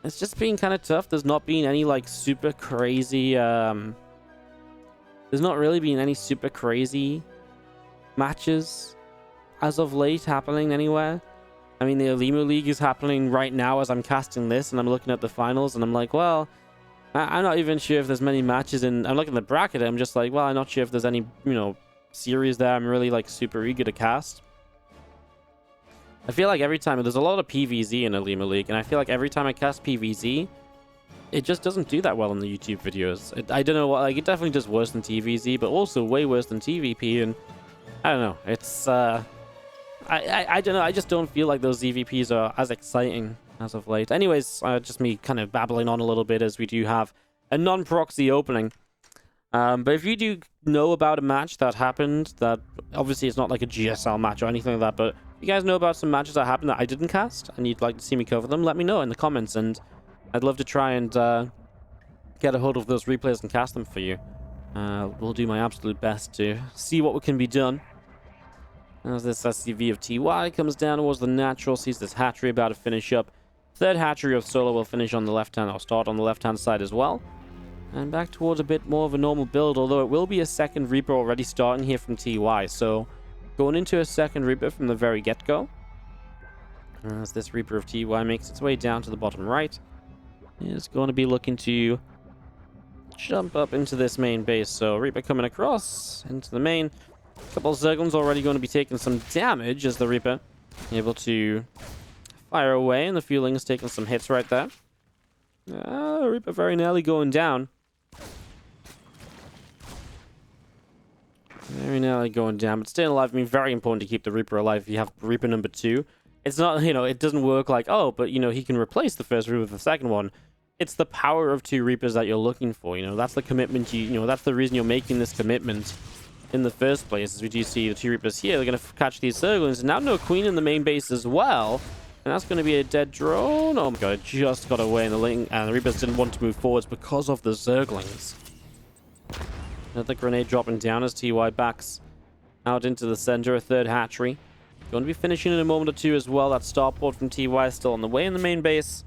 it's just been kind of tough. There's not been any, like, super crazy... There's not really been any super crazy matches as of late happening anywhere. I mean, the Alimo League is happening right now as I'm casting this, and I'm looking at the finals, and I'm like, well, I'm not even sure if there's many matches in... I'm looking at the bracket, and I'm just like, well, I'm not sure if there's any, you know, series there I'm really, like, super eager to cast. I feel like every time... There's a lot of PvZ in Alimo League, and I feel like every time I cast PvZ, it just doesn't do that well in the YouTube videos. I don't know what... Like, it definitely does worse than TvZ, but also way worse than TVP, and I don't know. It's, I don't know. I just don't feel like those EVPs are as exciting as of late. Anyways, just me kind of babbling on a little bit, as we do have a non-proxy opening. But if you do know about a match that happened, that obviously it's not like a GSL match or anything like that, but if you guys know about some matches that happened that I didn't cast and you'd like to see me cover them, let me know in the comments, and I'd love to try and get a hold of those replays and cast them for you. We'll do my absolute best to see what can be done. As this SCV of TY comes down towards the natural, sees this hatchery about to finish up. Third hatchery of Solo will finish on the left-hand, or start on the left-hand side as well. And back towards a bit more of a normal build, although it will be a second Reaper already starting here from TY. So, going into a second Reaper from the very get-go. As this Reaper of TY makes its way down to the bottom right. It's going to be looking to jump up into this main base. So, Reaper coming across into the main. A couple of Zerglings already going to be taking some damage as the Reaper able to fire away, and the Fueling is taking some hits right there. Reaper very nearly going down. Very nearly going down, but staying alive. I mean, very important to keep the Reaper alive if you have Reaper number 2. It's not, you know, it doesn't work like, oh, but, you know, he can replace the first Reaper with the second one. It's the power of 2 Reapers that you're looking for, you know. That's the commitment you know, that's the reason you're making this commitment in the first place. As we do see the 2 Reapers here, they're going to catch these Zerglings, and now no Queen in the main base as well, and that's going to be a dead drone. Oh my god, it just got away in the link, and the Reapers didn't want to move forwards because of the Zerglings. Another grenade dropping down as TY backs out into the center, a third hatchery. Going to be finishing in a moment or two as well. That starport from TY is still on the way in the main base,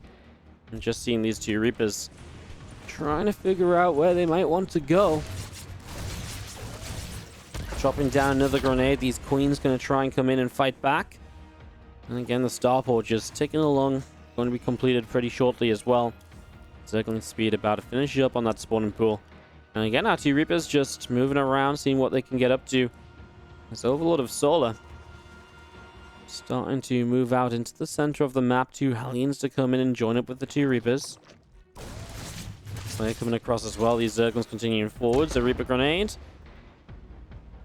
and just seeing these 2 Reapers trying to figure out where they might want to go. Dropping down another grenade. These Queens going to try and come in and fight back. And again, the starport just ticking along. Going to be completed pretty shortly as well. Zergling speed about to finish up on that spawning pool. And again, our 2 Reapers just moving around, seeing what they can get up to. This Overlord of Solar starting to move out into the center of the map. 2 Hellions to come in and join up with the 2 Reapers. Slayer coming across as well. These Zerglings continuing forwards. A Reaper grenade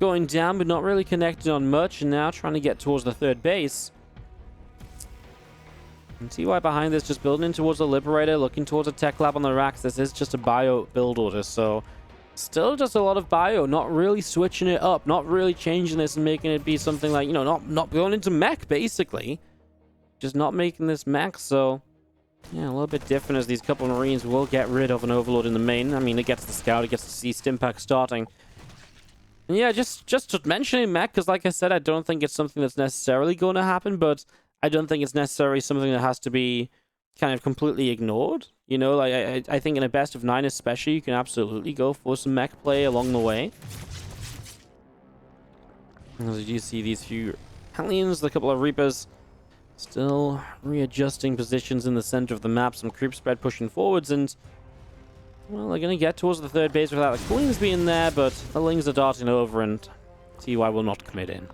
going down, but not really connected on much, and now trying to get towards the third base. And TY behind this, just building in towards the Liberator, looking towards a tech lab on the racks. This is just a bio build order, so still just a lot of bio, not really switching it up, not really changing this and making it be something like, you know, not going into mech, basically. Just not making this mech, so yeah, a little bit different, as these couple of Marines will get rid of an Overlord in the main. I mean, it gets the Scout, it gets to see Stimpack starting. Yeah, just mentioning mech, because like I said, I don't think it's something that's necessarily going to happen, but I don't think it's necessarily something that has to be kind of completely ignored. You know, like, I think in a best of 9 especially, you can absolutely go for some mech play along the way. As you see these few Hellions, the couple of Reapers, still readjusting positions in the center of the map, some creep spread pushing forwards, and well, they're going to get towards the third base without the Queens being there, but the Lings are darting over, and TY will not commit in.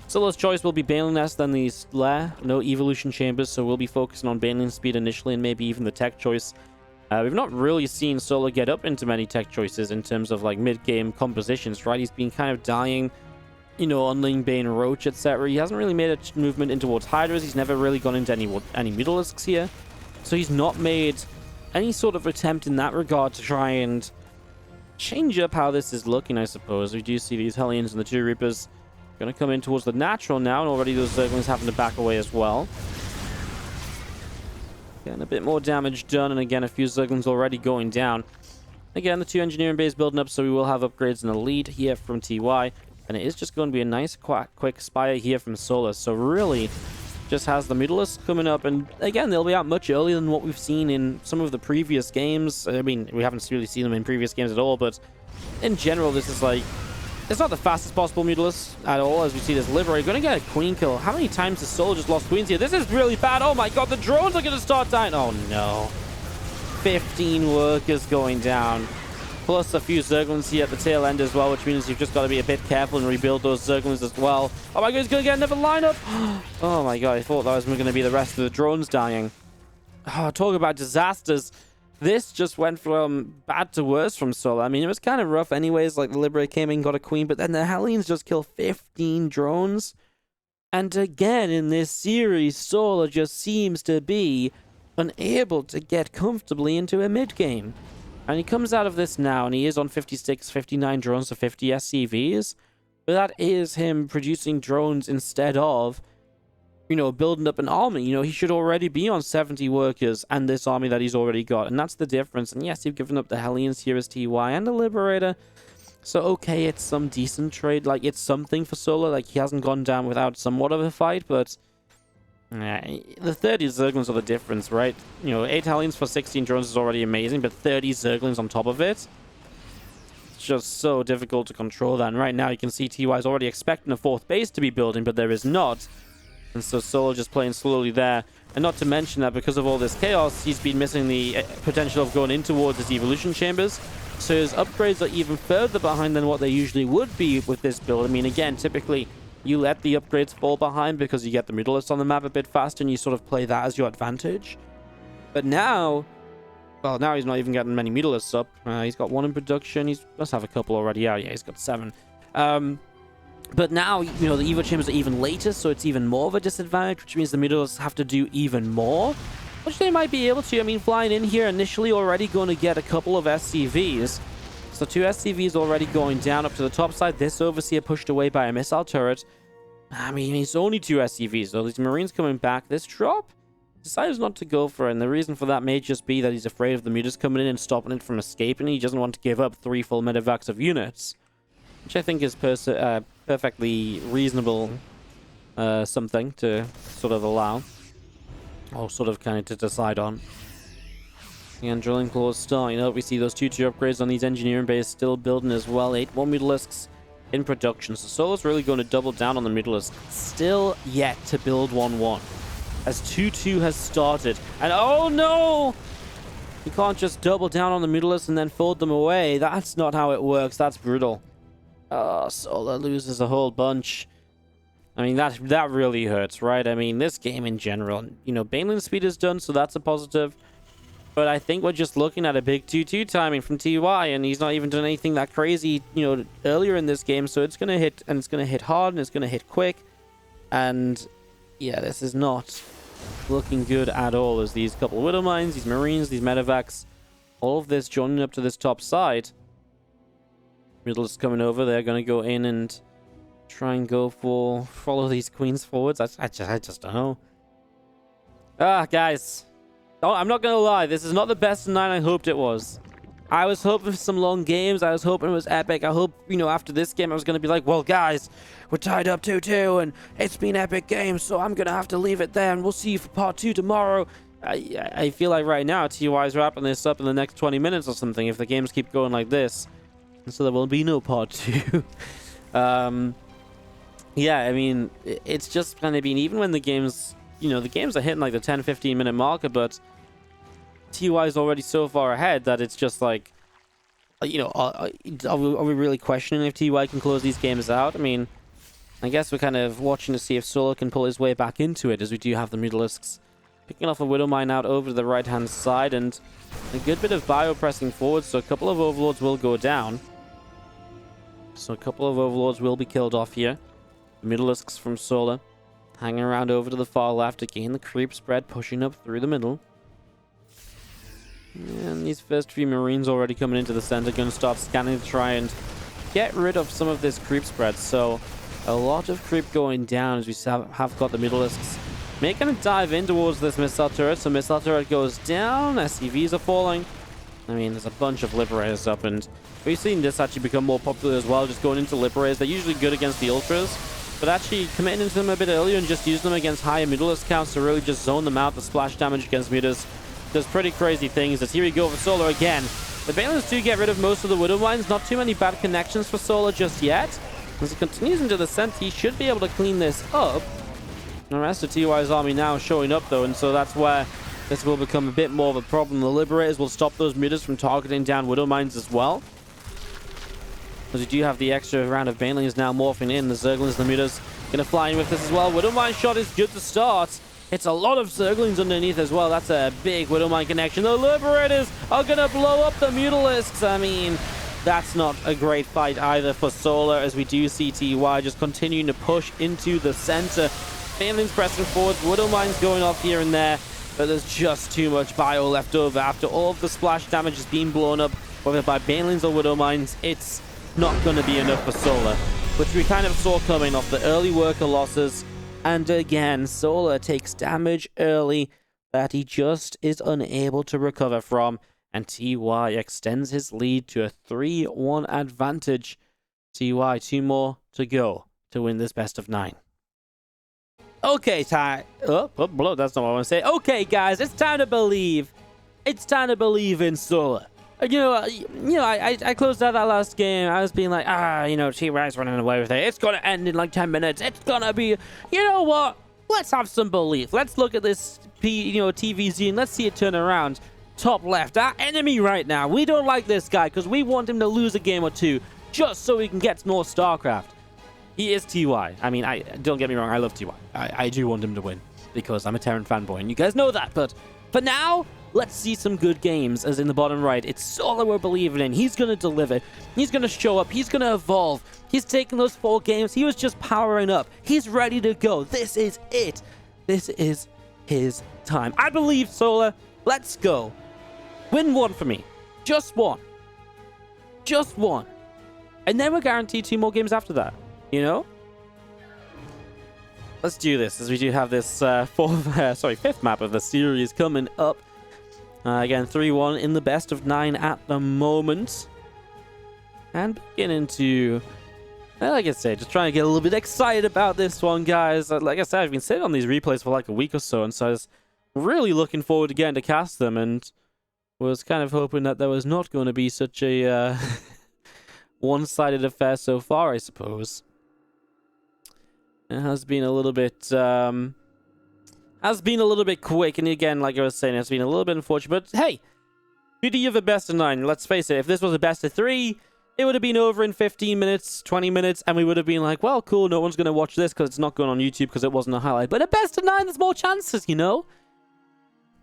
Solo's choice will be Baneling Nest, then the Lair. No Evolution Chambers, so we'll be focusing on Baneling speed initially, and maybe even the tech choice. We've not really seen Solo get up into many tech choices in terms of, like, mid-game compositions, right? He's been kind of dying, you know, on Ling, Bane, Roach, etc. He hasn't really made a movement in towards Hydras. He's never really gone into any Mutalisks here. So he's not made any sort of attempt in that regard to try and change up how this is looking, I suppose. We do see these Hellions and the 2 Reapers going to come in towards the natural now, and already those Zerglings having to back away as well. Getting a bit more damage done, and again, a few Zerglings already going down. Again, the 2 engineering bays building up, so we will have upgrades in the lead here from TY. And it is just going to be a nice, quick Spire here from Solar. So really, just has the Mutalisks coming up. And again, they'll be out much earlier than what we've seen in some of the previous games. I mean, we haven't really seen them in previous games at all. But in general, this is like... It's not the fastest possible Mutalisk at all, as we see this Liberator. Going to get a Queen kill. How many times has Solar just lost Queens here? This is really bad. Oh my god, the drones are going to start dying. Oh no. 15 workers going down. Plus a few Zerglings here at the tail end as well, which means you've just got to be a bit careful and rebuild those Zerglings as well. Oh my god, he's going to get another lineup. Oh my god, I thought that was going to be the rest of the drones dying. Oh, talk about disasters. This just went from bad to worse from Solar. I mean, it was kind of rough anyways. Like, the Liberator came in, got a Queen, but then the Hellions just killed 15 drones. And again, in this series, Solar just seems to be unable to get comfortably into a mid-game. And he comes out of this now, and he is on 56, 59 drones to 50 SCVs. But that is him producing drones instead of, you know, building up an army. You know, he should already be on 70 workers and this army that he's already got. And that's the difference. And yes, you've given up the Hellions here as TY and the Liberator. So, okay, it's some decent trade. Like, it's something for Solar. Like, he hasn't gone down without somewhat of a fight, but... the 30 Zerglings are the difference, right? You know, 8 Hellions for 16 drones is already amazing, but 30 Zerglings on top of it? It's just so difficult to control that. And right now, you can see TY is already expecting a 4th base to be building, but there is not. And so Solar just playing slowly there. And not to mention that because of all this chaos, he's been missing the potential of going in towards his evolution chambers. So his upgrades are even further behind than what they usually would be with this build. I mean, again, typically you let the upgrades fall behind because you get the Mutalisks on the map a bit faster and you sort of play that as your advantage. But now, well, now he's not even getting many Mutalisks up. He's got 1 in production. He must have a couple already out. Yeah, he's got 7. But now, you know, the Evo Chambers are even later, so it's even more of a disadvantage, which means the Mutalisks have to do even more, which they might be able to. I mean, flying in here initially already going to get a couple of SCVs. So 2 SCVs already going down up to the top side. This Overseer pushed away by a missile turret. I mean, it's only 2 SCVs, so these Marines coming back. This drop decides not to go for it, and the reason for that may just be that he's afraid of the Mutas coming in and stopping it from escaping. He doesn't want to give up 3 full medevacs of units, which I think is perfectly reasonable something to sort of allow, or sort of kind of to decide on. And drilling claws starting up. We see those 2-2 upgrades on these engineering bays still building as well. 8 more Mutalisks in production. So Solar's really going to double down on the Mutalisks. Still yet to build 1-1. As 2-2 has started. And oh no! You can't just double down on the Mutalisks and then fold them away. That's not how it works. That's brutal. Oh, Solar loses a whole bunch. I mean, that really hurts, right? I mean, this game in general, you know, Baneling speed is done, so that's a positive. But I think we're just looking at a big 2-2 timing from TY, and he's not even done anything that crazy, you know, earlier in this game. So it's going to hit, and it's going to hit hard, and it's going to hit quick. And yeah, this is not looking good at all, as these couple of Widow Mines, these Marines, these Medevacs, all of this joining up to this top side. Middle's coming over. They're going to go in and try and go for follow these Queens forwards. I just don't know. Guys. Oh, I'm not going to lie. This is not the best 9 I hoped it was. I was hoping for some long games. I was hoping it was epic. I hope, you know, after this game, I was going to be like, well, guys, we're tied up 2-2, and it's been epic games, so I'm going to have to leave it there, and we'll see you for part 2 tomorrow. I feel like right now, TY is wrapping this up in the next 20 minutes or something if the games keep going like this. And so there will be no part 2. Yeah, I mean, it's just kind of been, even when the games, you know, the games are hitting like the 10-15 minute marker, but TY is already so far ahead that it's just like, you know, are we really questioning if TY can close these games out? I mean, I guess we're kind of watching to see if Solar can pull his way back into it, as we do have the Mutalisks picking off a Widow Mine out over to the right-hand side, and a good bit of bio pressing forward, so a couple of Overlords will go down. So a couple of Overlords will be killed off here. The Mutalisks from Solar hanging around over to the far left to gain the creep spread, pushing up through the middle. And these first few Marines already coming into the center, going to start scanning to try and get rid of some of this creep spread. So a lot of creep going down as we have got the Mutalisks making a dive in towards this missile turret. So missile turret goes down, SCVs are falling. I mean, there's a bunch of Liberators up, and we've seen this actually become more popular as well, just going into Liberators. They're usually good against the Ultras, but actually committing into them a bit earlier and just use them against higher Mutalisk counts to really just zone them out. The splash damage against Mutas does pretty crazy things. As here we go for Solar again. The Balins do get rid of most of the Widow Mines. Not too many bad connections for Solar just yet. As he continues into the center, he should be able to clean this up. The rest of TY's army now showing up, though, and so that's where this will become a bit more of a problem. The Liberators will stop those Mutas from targeting down Widow Mines as well. As we do have the extra round of Banelings now morphing in. The Zerglings, the Mutas, going to fly in with this as well. Widow Mine shot is good to start. It's a lot of Zerglings underneath as well. That's a big Widow Mine connection. The Liberators are going to blow up the Mutalisks. I mean, that's not a great fight either for Solar, as we do see TY just continuing to push into the center. Banelings pressing forward. Widow Mines going off here and there. But there's just too much bio left over. After all of the splash damage is being blown up, whether by Banelings or Widow Mines, it's not going to be enough for Solar, which we kind of saw coming off the early worker losses. And again, Solar takes damage early that he just is unable to recover from. And TY extends his lead to a 3-1 advantage. TY, 2 more to go to win this best of 9. Okay, Ty. Oh, that's not what I want to say. Okay, guys, it's time to believe. It's time to believe in Solar. I closed out that last game. I was being like, TY's running away with it. It's gonna end in like 10 minutes. It's gonna be, you know what? Let's have some belief. Let's look at this TvZ and let's see it turn around. Top left, our enemy right now. We don't like this guy because we want him to lose a game or two just so we can get more StarCraft. He is TY. I mean, don't get me wrong, I love TY. I do want him to win because I'm a Terran fanboy and you guys know that. But for now, let's see some good games. As in the bottom right, it's Solar we're believing in. He's going to deliver. He's going to show up. He's going to evolve. He's taking those 4 games. He was just powering up. He's ready to go. This is it. This is his time. I believe, Solar. Let's go. Win 1 for me. Just 1. Just 1. And then we're guaranteed 2 more games after that. You know? Let's do this, as we do have this 5th map of the series coming up. Again, 3-1 in the best of 9 at the moment. And beginning to, like I said, just trying to get a little bit excited about this one, guys. Like I said, I've been sitting on these replays for like a week or so, and so I was really looking forward to getting to cast them, and was kind of hoping that there was not going to be such a one-sided affair so far, I suppose. It has been a little bit, quick, and again, like I was saying, it's been a little bit unfortunate, but hey, beauty of a best of 9, let's face it, if this was a best of 3, it would have been over in 15 minutes, 20 minutes, and we would have been like, well, cool, no one's going to watch this because it's not going on YouTube because it wasn't a highlight, but a best of 9, there's more chances, you know?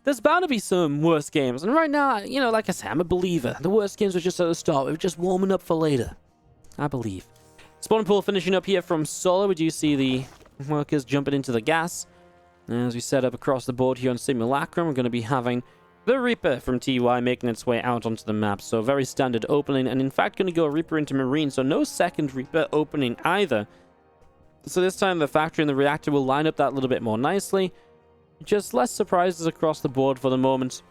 There's bound to be some worse games, and right now, like I said, I'm a believer. The worst games were just at the start, we were just warming up for later. I believe. Spawn pool finishing up here from Solar. We do see the workers jumping into the gas. As we set up across the board here on Simulacrum, we're going to be having the Reaper from TY making its way out onto the map. So very standard opening, and in fact going to go Reaper into Marine, so no second Reaper opening either. So this time the factory and the reactor will line up that a little bit more nicely. Just less surprises across the board for the moment,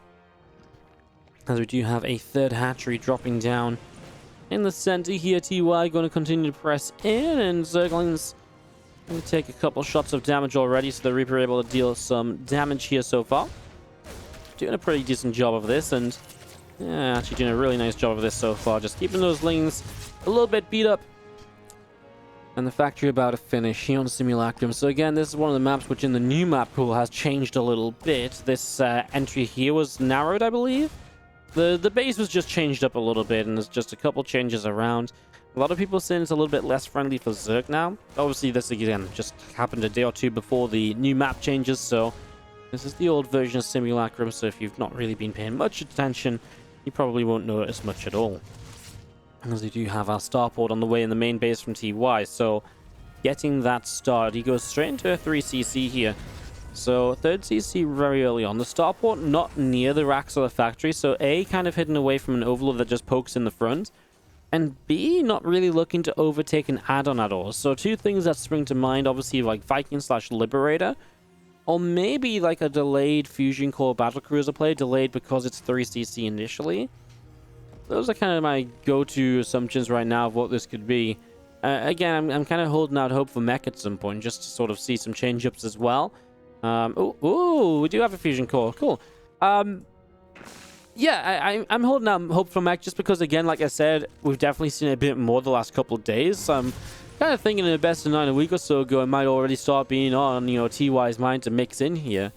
as we do have a 3rd hatchery dropping down in the center here. TY going to continue to press in, and Zerglings going to take a couple shots of damage already, so the Reaper able to deal some damage here so far. Doing a pretty decent job of this, and actually doing a really nice job of this so far. Just keeping those Lings a little bit beat up. And the factory about to finish here on Simulacrum. So again, this is one of the maps which in the new map pool has changed a little bit. This entry here was narrowed, I believe. The base was just changed up a little bit, and there's just a couple changes around. A lot of people saying it's a little bit less friendly for Zerg now. Obviously, this again just happened a day or two before the new map changes, so this is the old version of Simulacrum, so if you've not really been paying much attention, you probably won't notice much at all. As we do have our starport on the way in the main base from TY, so getting that started, he goes straight into a 3cc here. So third CC very early on. The starport not near the racks or the factory, so A, kind of hidden away from an overlord that just pokes in the front, and B, not really looking to overtake an add-on at all. So two things that spring to mind, obviously, like Viking/Liberator, or maybe like a delayed Fusion Core Battlecruiser play, delayed because it's 3cc initially. Those are kind of my go-to assumptions right now of what this could be. Again, I'm kind of holding out hope for mech at some point, just to sort of see some change-ups as well. Ooh, we do have a Fusion Core. Cool. Yeah, I'm holding out hope for mech just because, again, like I said, we've definitely seen a bit more the last couple of days. I'm kind of thinking in the best of 9 a week or so ago, it might already start being on, TY's mind to mix in here.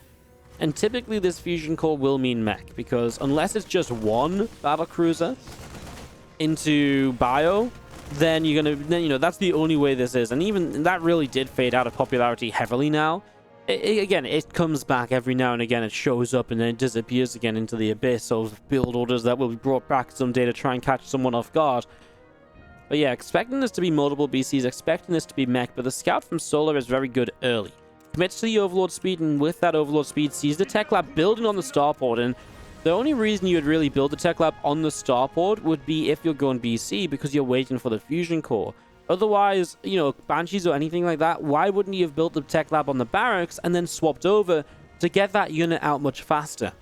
And typically this Fusion Core will mean mech, because unless it's just one battlecruiser into bio, then that's the only way this is. And even that really did fade out of popularity heavily now. Again, it comes back every now and again. It shows up and then it disappears again into the abyss of build orders that will be brought back someday to try and catch someone off guard. But yeah, expecting this to be multiple BCs, expecting this to be mech, but the scout from Solar is very good early. Commits to the Overlord speed, and with that Overlord speed, sees the tech lab building on the starport. And the only reason you would really build the tech lab on the starport would be if you're going BC, because you're waiting for the Fusion Core. Otherwise, Banshees or anything like that, why wouldn't you have built the tech lab on the barracks and then swapped over to get that unit out much faster?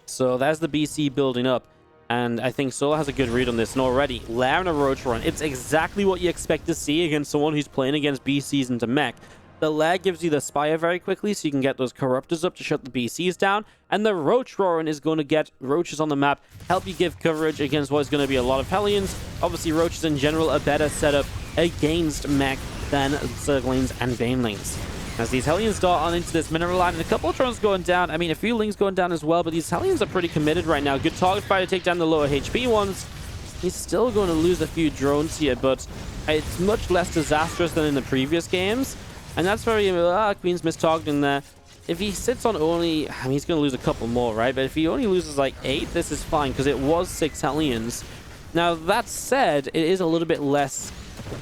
So there's the BC building up. And I think Solar has a good read on this, and already, Lair and a Roach Run. It's exactly what you expect to see against someone who's playing against BCs into mech. The Lair gives you the Spire very quickly, so you can get those Corruptors up to shut the BCs down. And the Roach Roaring is going to get Roaches on the map, help you give coverage against what is going to be a lot of Hellions. Obviously, Roaches in general are better set up against mech than Zerglings and Banelings. As these Hellions start on into this mineral line, and a couple of drones going down. I mean, a few Lings going down as well, but these Hellions are pretty committed right now. Good target fire to take down the lower HP ones. He's still going to lose a few drones here, but it's much less disastrous than in the previous games. And that's very... Queen's mistargeting there. If he sits on only... I mean, he's going to lose a couple more, right? But if he only loses like 8, this is fine, because it was 6 Hellions. Now, that said, it is a little bit less...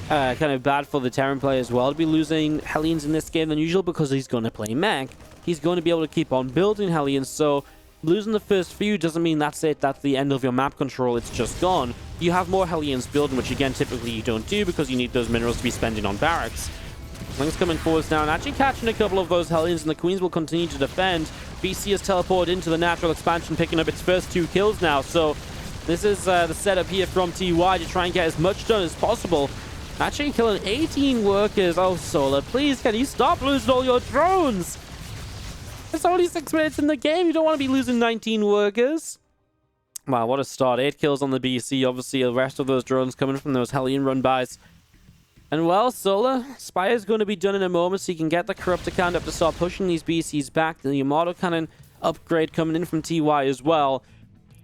kind of bad for the Terran player as well to be losing Hellions in this game than usual, because he's going to play mech. He's going to be able to keep on building Hellions, so losing the first few doesn't mean that's it, that's the end of your map control, it's just gone. You have more Hellions building, which again typically you don't do because you need those minerals to be spending on barracks. Lings coming forwards now and actually catching a couple of those Hellions, and the Queens will continue to defend. BC has teleported into the natural expansion, picking up its first 2 kills now, so this is the setup here from TY to try and get as much done as possible. Actually killing 18 workers. Oh, Solar, please, can you stop losing all your drones? It's only 6 minutes in the game. You don't want to be losing 19 workers. Wow, what a start. 8 kills on the BC. Obviously, the rest of those drones coming from those Hellion run-bys. And, well, Solar, Spire's going to be done in a moment, so you can get the Corruptor count up to start pushing these BCs back. The Yamato Cannon upgrade coming in from TY as well.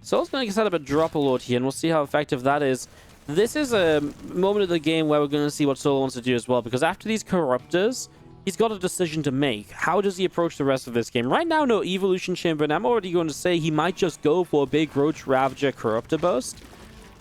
Solar's going to set up a Drop Alert here, and we'll see how effective that is. This is a moment of the game where we're going to see what Solar wants to do as well, because after these Corruptors, he's got a decision to make. How does he approach the rest of this game? Right now, no Evolution Chamber, and I'm already going to say he might just go for a big Roach Ravager Corruptor burst.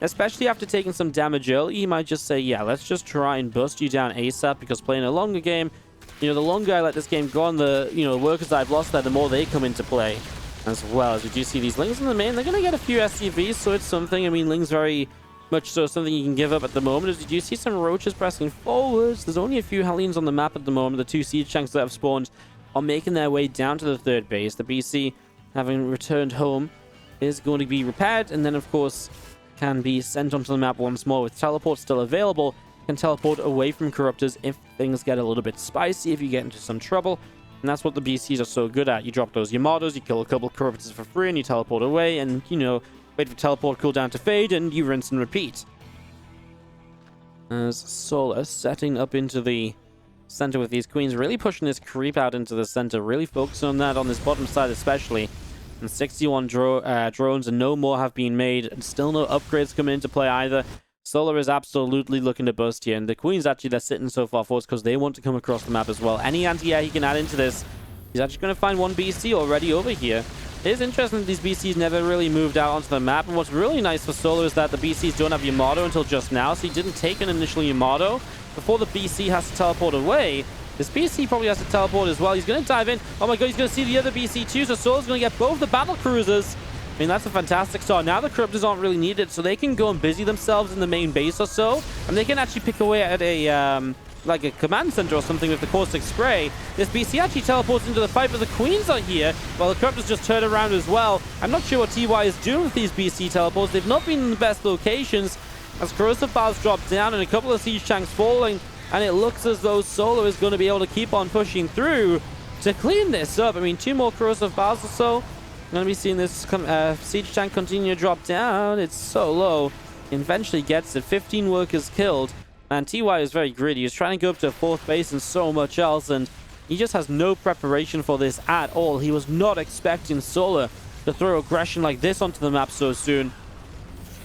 Especially after taking some damage early, he might just say, yeah, let's just try and bust you down ASAP, because playing a longer game, the longer I let this game go on, the, workers I've lost there, the more they come into play. As well as we do see these Lings in the main, they're going to get a few SCVs, so it's something. I mean, Lings very... much so something you can give up at the moment. As you do see some Roaches pressing forwards, there's only a few Hellions on the map at the moment. The 2 Siege Tanks that have spawned are making their way down to the 3rd base. The BC, having returned home, is going to be repaired, and then of course can be sent onto the map once more. With teleport still available, can teleport away from Corruptors if things get a little bit spicy, if you get into some trouble. And that's what the BCs are so good at. You drop those Yamatos, you kill a couple of Corruptors for free, and you teleport away, and wait for teleport cooldown to fade, and you rinse and repeat. As Solar setting up into the center with these Queens, really pushing this creep out into the center, really focusing on that on this bottom side especially. And 61 drones and no more have been made, and still no upgrades coming into play either. Solar is absolutely looking to bust here, and the Queens actually, they're sitting so far forward because they want to come across the map as well. Any anti-air he can add into this, he's actually going to find one BC already over here. It is interesting that these BCs never really moved out onto the map, and what's really nice for Solar is that the BCs don't have Yamato until just now, so he didn't take an initial Yamato. Before the BC has to teleport away, This BC probably has to teleport as well. He's going to dive in. Oh my god, he's going to see the other BC too. So Solo's going to get both the battle cruisers. I mean, that's a fantastic start. Now the Corruptors aren't really needed, so they can go and busy themselves in the main base or so. And they can actually pick away at a, like a command center or something with the Caustic Spray. This BC actually teleports into the fight, but the Queens are here, while the Corruptors just turn around as well. I'm not sure what TY is doing with these BC teleports. They've not been in the best locations, as Corrosive Bars drop down and a couple of Siege Tanks falling. And it looks as though Solo is going to be able to keep on pushing through to clean this up. I mean, 2 more Corrosive Bars or so. I'm going to be seeing this Siege Tank continue to drop down. It's so low. Eventually gets it. 15 workers killed. And TY is very greedy. He's trying to go up to 4th base and so much else. And he just has no preparation for this at all. He was not expecting Solo to throw aggression like this onto the map so soon.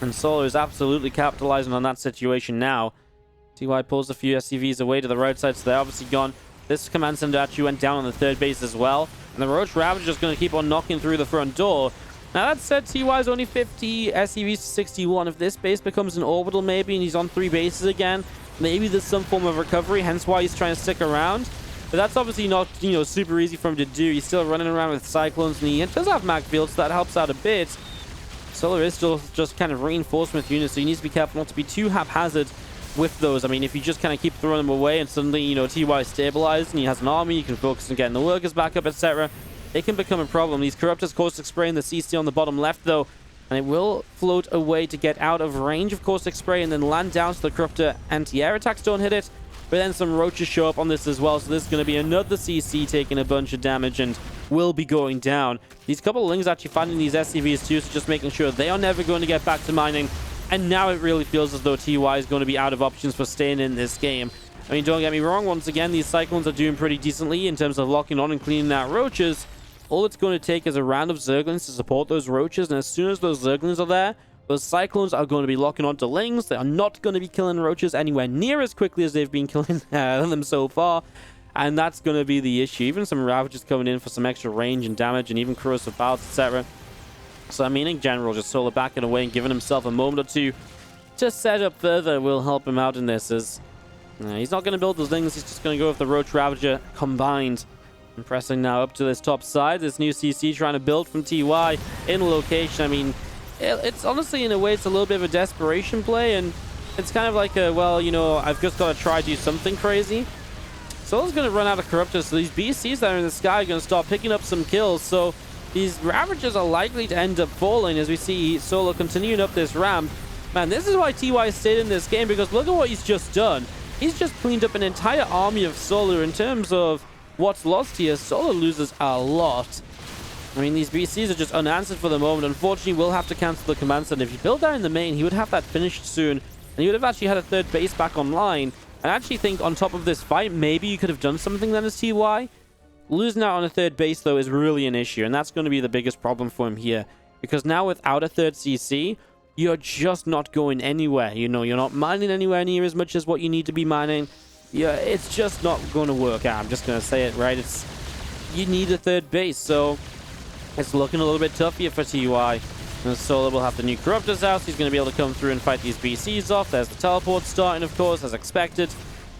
And Solo is absolutely capitalizing on that situation now. TY pulls a few SCVs away to the right side, so they're obviously gone. This command center actually went down on the 3rd base as well. And the Roach Ravager is going to keep on knocking through the front door. Now, that said, TY is only 50 SCVs to 61. If this base becomes an orbital maybe, and he's on 3 bases again, maybe there's some form of recovery, hence why he's trying to stick around. But that's obviously not, you know, super easy for him to do. He's still running around with Cyclones, and he does have Mag Field, so that helps out a bit. Solar is still just kind of reinforcement with units, so he needs to be careful not to be too haphazard with those. I mean, if you just kind of keep throwing them away and suddenly, you know, TY is stabilized and he has an army, you can focus on getting the workers back up, etc. It can become a problem. These Corruptors Caustic Spray in the CC on the bottom left, though, and it will float away to get out of range of Caustic Spray and then land down so the Corruptor anti-air attacks don't hit it. But then some Roaches show up on this as well, so this is going to be another CC taking a bunch of damage and will be going down. These couple of Lings actually finding these SCVs too, so just making sure they are never going to get back to mining. And now it really feels as though TY is going to be out of options for staying in this game. I mean, don't get me wrong, once again, these Cyclones are doing pretty decently in terms of locking on and cleaning out Roaches. All it's going to take is a round of Zerglings to support those Roaches, and as soon as those Zerglings are there, those Cyclones are going to be locking onto Lings. They are not going to be killing Roaches anywhere near as quickly as they've been killing them so far. And that's going to be the issue. Even some Ravagers coming in for some extra range and damage, and even Corrosive Bouts, etc. So, I mean, in general, just Solo backing away and giving himself a moment or two to set up further will help him out in this. As he's not going to build those things, he's just going to go with the Roach Ravager combined. And pressing now up to this top side. This new CC trying to build from TY in location. I mean, it's honestly, in a way, it's a little bit of a desperation play. And it's kind of like a, well, you know, I've just got to try to do something crazy. Solo's going to run out of Corruptors. So these BCs that are in the sky are going to start picking up some kills. So these Ravagers are likely to end up falling as we see Solo continuing up this ramp. Man, this is why TY stayed in this game, because look at what he's just done. He's just cleaned up an entire army of Solo. In terms of what's lost here, Solo loses a lot. I mean, these BCs are just unanswered for the moment. Unfortunately, we'll have to cancel the command center. If you build that in the main, he would have that finished soon, and he would have actually had a 3rd base back online. I actually think on top of this fight, maybe you could have done something then as TY. Losing out on a 3rd base, though, is really an issue, and that's going to be the biggest problem for him here. Because now without a 3rd CC, you're just not going anywhere. You know, you're not mining anywhere near as much as what you need to be mining. Yeah, it's just not going to work out. I'm just going to say it, right? You need a 3rd base, so it's looking a little bit tough here for TY. And Solo will have the new Corruptors out. He's going to be able to come through and fight these BCs off. There's the teleport starting, of course, as expected.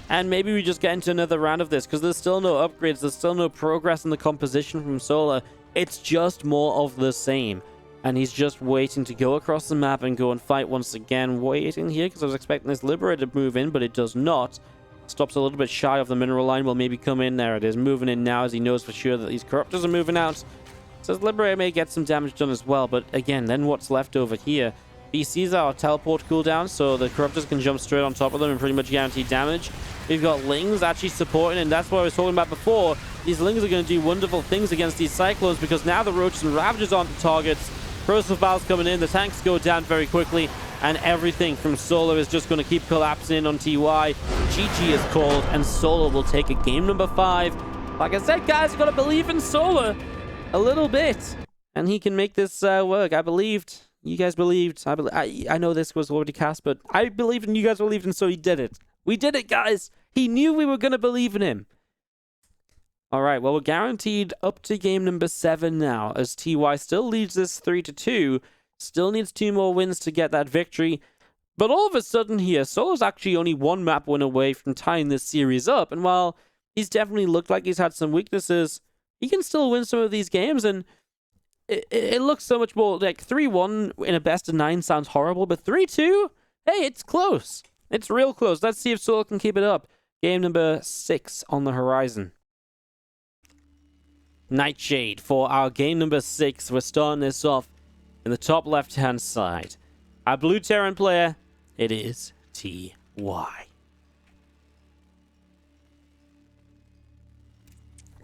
And maybe we just get into another round of this, because there's still no upgrades. There's still no progress in the composition from Solo. It's just more of the same. And he's just waiting to go across the map and go and fight once again. Waiting here, because I was expecting this Liberator to move in, but it does not. Stops a little bit shy of the mineral line. Will maybe come in. There it is, moving in now, as he knows for sure that these Corruptors are moving out. Says Liberator may get some damage done as well, but again, then what's left over here? BCs are teleport cooldown, so the Corruptors can jump straight on top of them and pretty much guarantee damage. We've got Lings actually supporting, and that's what I was talking about before. These Lings are going to do wonderful things against these Cyclones, because now the Roaches and Ravagers aren't the targets. Corrosive Battles coming in, the tanks go down very quickly, and everything from Solo is just going to keep collapsing on TY. GG is called, and Solo will take a game number 5. Like I said, guys, you got to believe in Solo a little bit, and he can make this work. I believed. You guys believed. I know this was already cast, but I believed and you guys believed, and so he did it. We did it, guys. He knew we were going to believe in him. All right, well, we're guaranteed up to game number 7 now, as TY still leads this 3-2. Still needs 2 more wins to get that victory. But all of a sudden here, Solo's actually only 1 map win away from tying this series up. And while he's definitely looked like he's had some weaknesses, he can still win some of these games, and it looks so much more like 3-1 in a best of 9 sounds horrible, but 3-2, hey, it's close. It's real close. Let's see if Solo can keep it up. Game number 6 on the horizon. Nightshade for our game number 6. We're starting this off in the top left-hand side. Our blue Terran player, it is TY.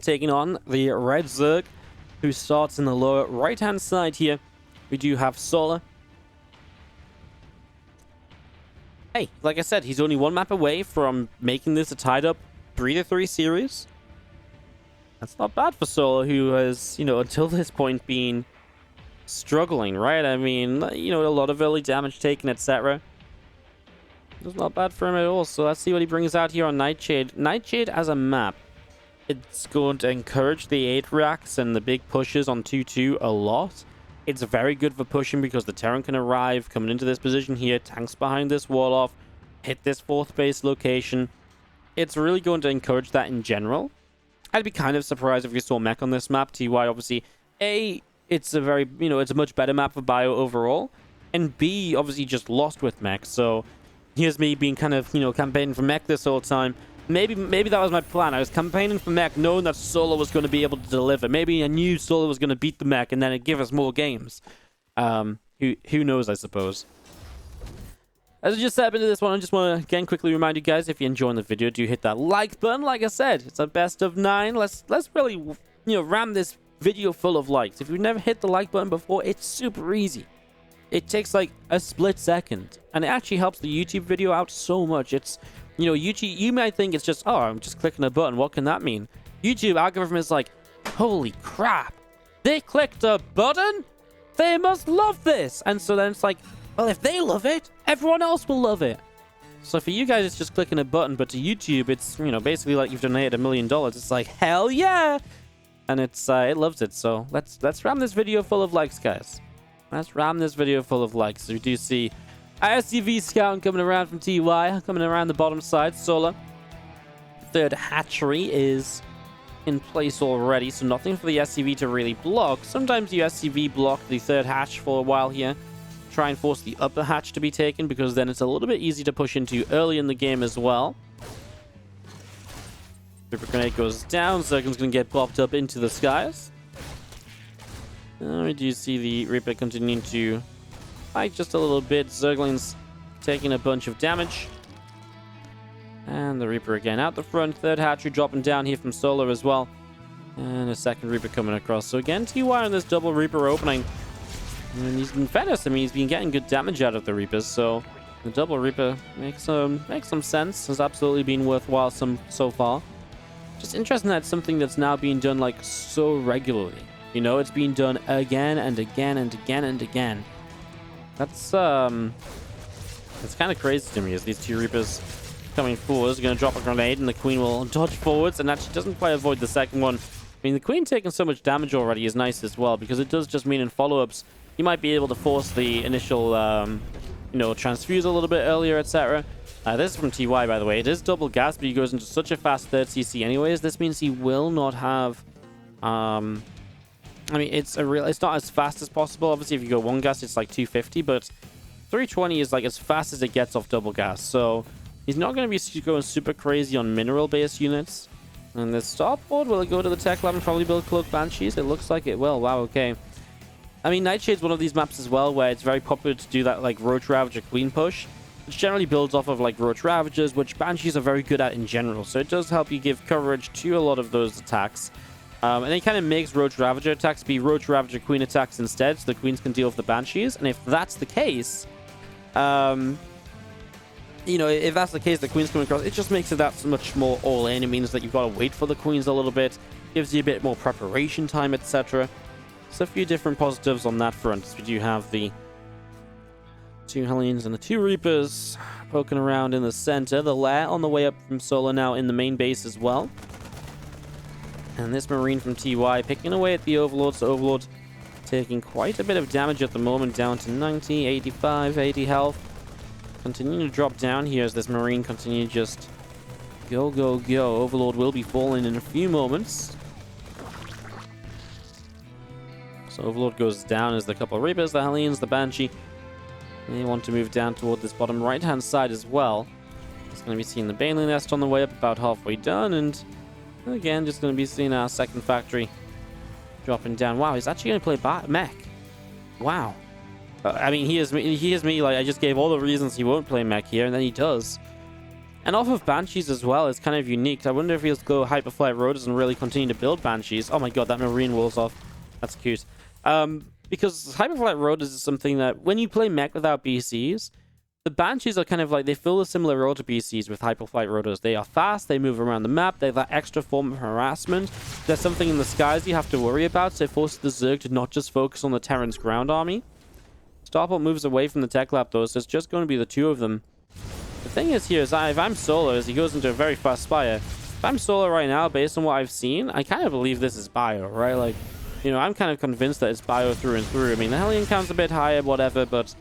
Taking on the red Zerg, who starts in the lower right-hand side here. We do have Solar. Hey, like I said, he's only one map away from making this a tied-up 3-3 series. That's not bad for Solar, who has, until this point been struggling, right? I mean, a lot of early damage taken, etc. It's not bad for him at all. So let's see what he brings out here on Nightshade. Nightshade as a map, it's going to encourage the 8 racks and the big pushes on 2-2 a lot. It's very good for pushing because the Terran can arrive, coming into this position here, tanks behind this wall off, hit this 4th base location. It's really going to encourage that in general. I'd be kind of surprised if we saw mech on this map. TY, obviously, A, it's a very, it's a much better map for bio overall, and B, obviously just lost with mech. So here's me being kind of, campaigning for mech this whole time. Maybe that was my plan. I was campaigning for mech knowing that Solo was going to be able to deliver. Maybe I knew Solo was going to beat the mech and then it'd give us more games. Who knows, I suppose. As we just step into this one, I just want to again quickly remind you guys, if you're enjoying the video, do hit that like button. Like I said, it's a best of 9. Let's really, ram this video full of likes. If you've never hit the like button before, it's super easy. It takes like a split second, and it actually helps the YouTube video out so much. It's, YouTube, you might think it's just, oh, I'm just clicking a button. What can that mean? YouTube algorithm is like, holy crap, they clicked a button? They must love this. And so then it's like, well, if they love it, everyone else will love it. So for you guys, it's just clicking a button, but to YouTube, it's, basically like you've donated $1 million. It's like, hell yeah! And it's, it loves it. So let's ram this video full of likes, guys. Let's ram this video full of likes. So we do see SCV Scout coming around from TY, coming around the bottom side. Solar. 3rd hatchery is in place already, so nothing for the SCV to really block. Sometimes the SCV block the 3rd hatch for a while here. Try and force the upper hatch to be taken, because then it's a little bit easy to push into early in the game as well. Reaper grenade goes down. Zerglin's going to get popped up into the skies. We do see the Reaper continuing to fight just a little bit. Zerglin's taking a bunch of damage. And the Reaper again out the front. 3rd hatchery dropping down here from Solar as well. And a 2nd Reaper coming across. So again, TY on this double Reaper opening. And he's been fed us. I mean, he's been getting good damage out of the Reapers, so the double Reaper makes some sense. Has absolutely been worthwhile so far. Just interesting that it's something that's now being done like so regularly. It's being done again and again and again and again. That's kind of crazy to me, as these 2 Reapers coming forwards are going to drop a grenade and the Queen will dodge forwards and actually doesn't quite avoid the 2nd one. I mean, the Queen taking so much damage already is nice as well, because it does just mean in follow-ups you might be able to force the initial, transfuse a little bit earlier, etc. This is from TY, by the way. It is double gas, but he goes into such a fast 3rd CC anyways. This means he will not have, I mean, it's not as fast as possible. Obviously, if you go 1 gas, it's like 250, but 320 is like as fast as it gets off double gas. So he's not going to be going super crazy on mineral-based units. And the starboard, will it go to the tech lab and probably build Cloak Banshees? It looks like it will. Wow, okay. I mean, Nightshade's one of these maps as well where it's very popular to do that, like, Roach Ravager Queen push, which generally builds off of, like, Roach Ravagers, which Banshees are very good at in general. So it does help you give coverage to a lot of those attacks. And it kind of makes Roach Ravager attacks be Roach Ravager Queen attacks instead, so the Queens can deal with the Banshees. And if that's the case, if that's the case, the Queens coming across, it just makes it that much more all-in. It means that you've got to wait for the Queens a little bit, gives you a bit more preparation time, etc. So a few different positives on that front. We do have the 2 Hellions and the 2 Reapers poking around in the center. The Lair on the way up from Solar now in the main base as well. And this Marine from TY picking away at the Overlord. So Overlord taking quite a bit of damage at the moment, down to 90, 85, 80 health. Continuing to drop down here as this Marine continues just Go, go, go. Overlord will be falling in a few moments. So Overlord goes down as the couple of Reapers, the Hellions, the Banshee. They want to move down toward this bottom right-hand side as well. It's going to be seeing the Baneling Nest on the way up, about halfway done. And again, just going to be seeing our second factory dropping down. Wow, he's actually going to play mech. Wow. I mean, he is me. Like, I just gave all the reasons he won't play mech here, and then he does. And off of Banshees as well, it's kind of unique. I wonder if he'll go Hyperflight Rotors and really continue to build Banshees. Oh my god, that Marine wall's off. That's cute. Because Hyperflight Rotors is something that, when you play mech without BCs, the Banshees are kind of like, they fill a similar role to BCs with Hyperflight Rotors. They are fast, they move around the map, they have that extra form of harassment. There's something in the skies you have to worry about, so it forces the Zerg to not just focus on the Terran's ground army. Starport moves away from the Tech Lab though, so it's just going to be the two of them. The thing is here is if I'm solo, as he goes into a very fast Spire, if I'm solo right now, based on what I've seen, I kind of believe this is Bio, right? Like, you know, I'm kind of convinced that it's Bio through and through. I mean, the Hellion count's a bit higher, whatever, but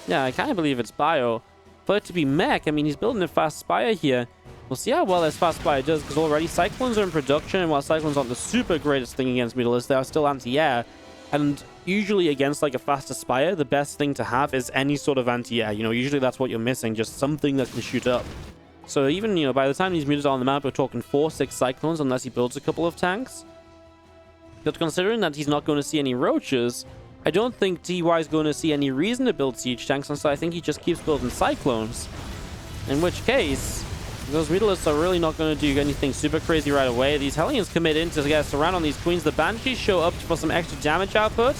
yeah, I kind of believe it's Bio. For it to be mech, I mean, he's building a fast Spire here. We'll see how well this fast Spire does, because already Cyclones are in production, and while Cyclones aren't the super greatest thing against Mutalisks, they are still anti-air. And usually against like a faster Spire, the best thing to have is any sort of anti-air. You know, usually that's what you're missing, just something that can shoot up. So even, you know, by the time these mutas are on the map, we're talking 4-6 Cyclones, unless he builds a couple of tanks. But considering that he's not going to see any Roaches, I don't think TY is going to see any reason to build siege tanks, and so I think he just keeps building Cyclones. In which case, those Mutalisks are really not going to do anything super crazy right away. These Hellions commit in to get surround on these Queens. The Banshees show up for some extra damage output.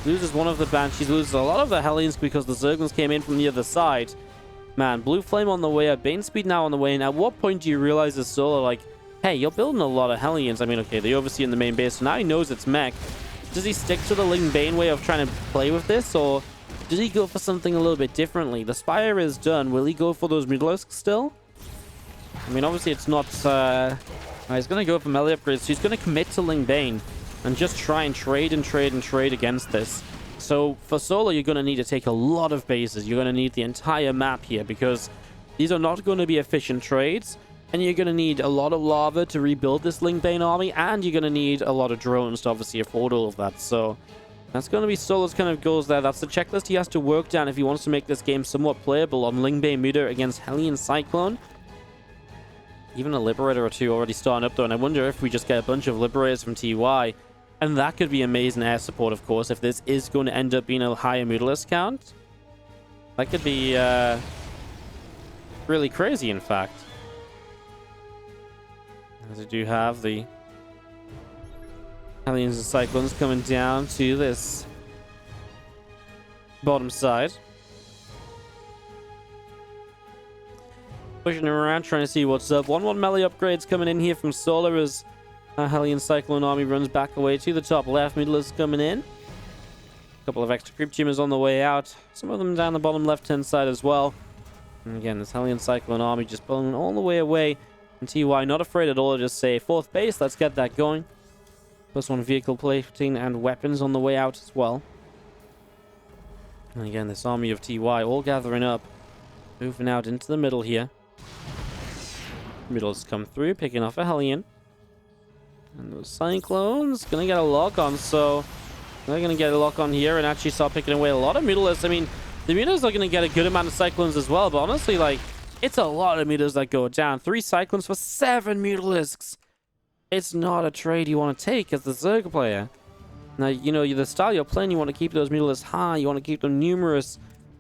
Loses one of the Banshees, loses a lot of the Hellions because the Zerglings came in from the other side. Man, Blue Flame on the way up, Bane Speed now on the way in. At what point do you realize as solo, like, hey, you're building a lot of Hellions. I mean, okay, they oversee in the main base, so now he knows it's mech. Does he stick to the Ling Bane way of trying to play with this, or does he go for something a little bit differently? The Spire is done. Will he go for those Mutalisks still? I mean, obviously it's not... he's going to go for melee upgrades, so he's going to commit to Ling Bane and just try and trade and trade and trade against this. So for solo, you're going to need to take a lot of bases. You're going to need the entire map here, because these are not going to be efficient trades. And you're going to need a lot of lava to rebuild this Ling Bane army, and you're going to need a lot of drones to obviously afford all of that. So that's going to be Solo's kind of goals there. That's the checklist he has to work down if he wants to make this game somewhat playable on Ling Bane Muta against Hellion Cyclone. Even a Liberator or two already starting up though, and I wonder if we just get a bunch of Liberators from TY. And that could be amazing air support, of course, if this is going to end up being a higher Mutalisk count. That could be really crazy, in fact. As we do have the Hellions and Cyclones coming down to this bottom side. Pushing around, trying to see what's up. 1-1 melee upgrades coming in here from Solar as Hellion Cyclone army runs back away to the top left. Mutalisks coming in. A couple of extra creep tumors on the way out. Some of them down the bottom left-hand side as well. And again, this Hellion Cyclone army just pulling all the way away. And TY not afraid at all to just say, 4th base, let's get that going. +1 vehicle plating and weapons on the way out as well. And again, this army of TY all gathering up. Moving out into the middle here. Middles come through, picking off a Hellion. And those Cyclones gonna get a lock on, so they're gonna get a lock on here and actually start picking away a lot of Mutalisks. I mean, the Mutalisks are gonna get a good amount of Cyclones as well, but honestly, like, it's a lot of Mutalisks that go down. 3 Cyclones for 7 Mutalisks. It's not a trade you want to take as the Zerg player. Now, you know, the style you're playing, you want to keep those Mutalisks high, you want to keep them numerous.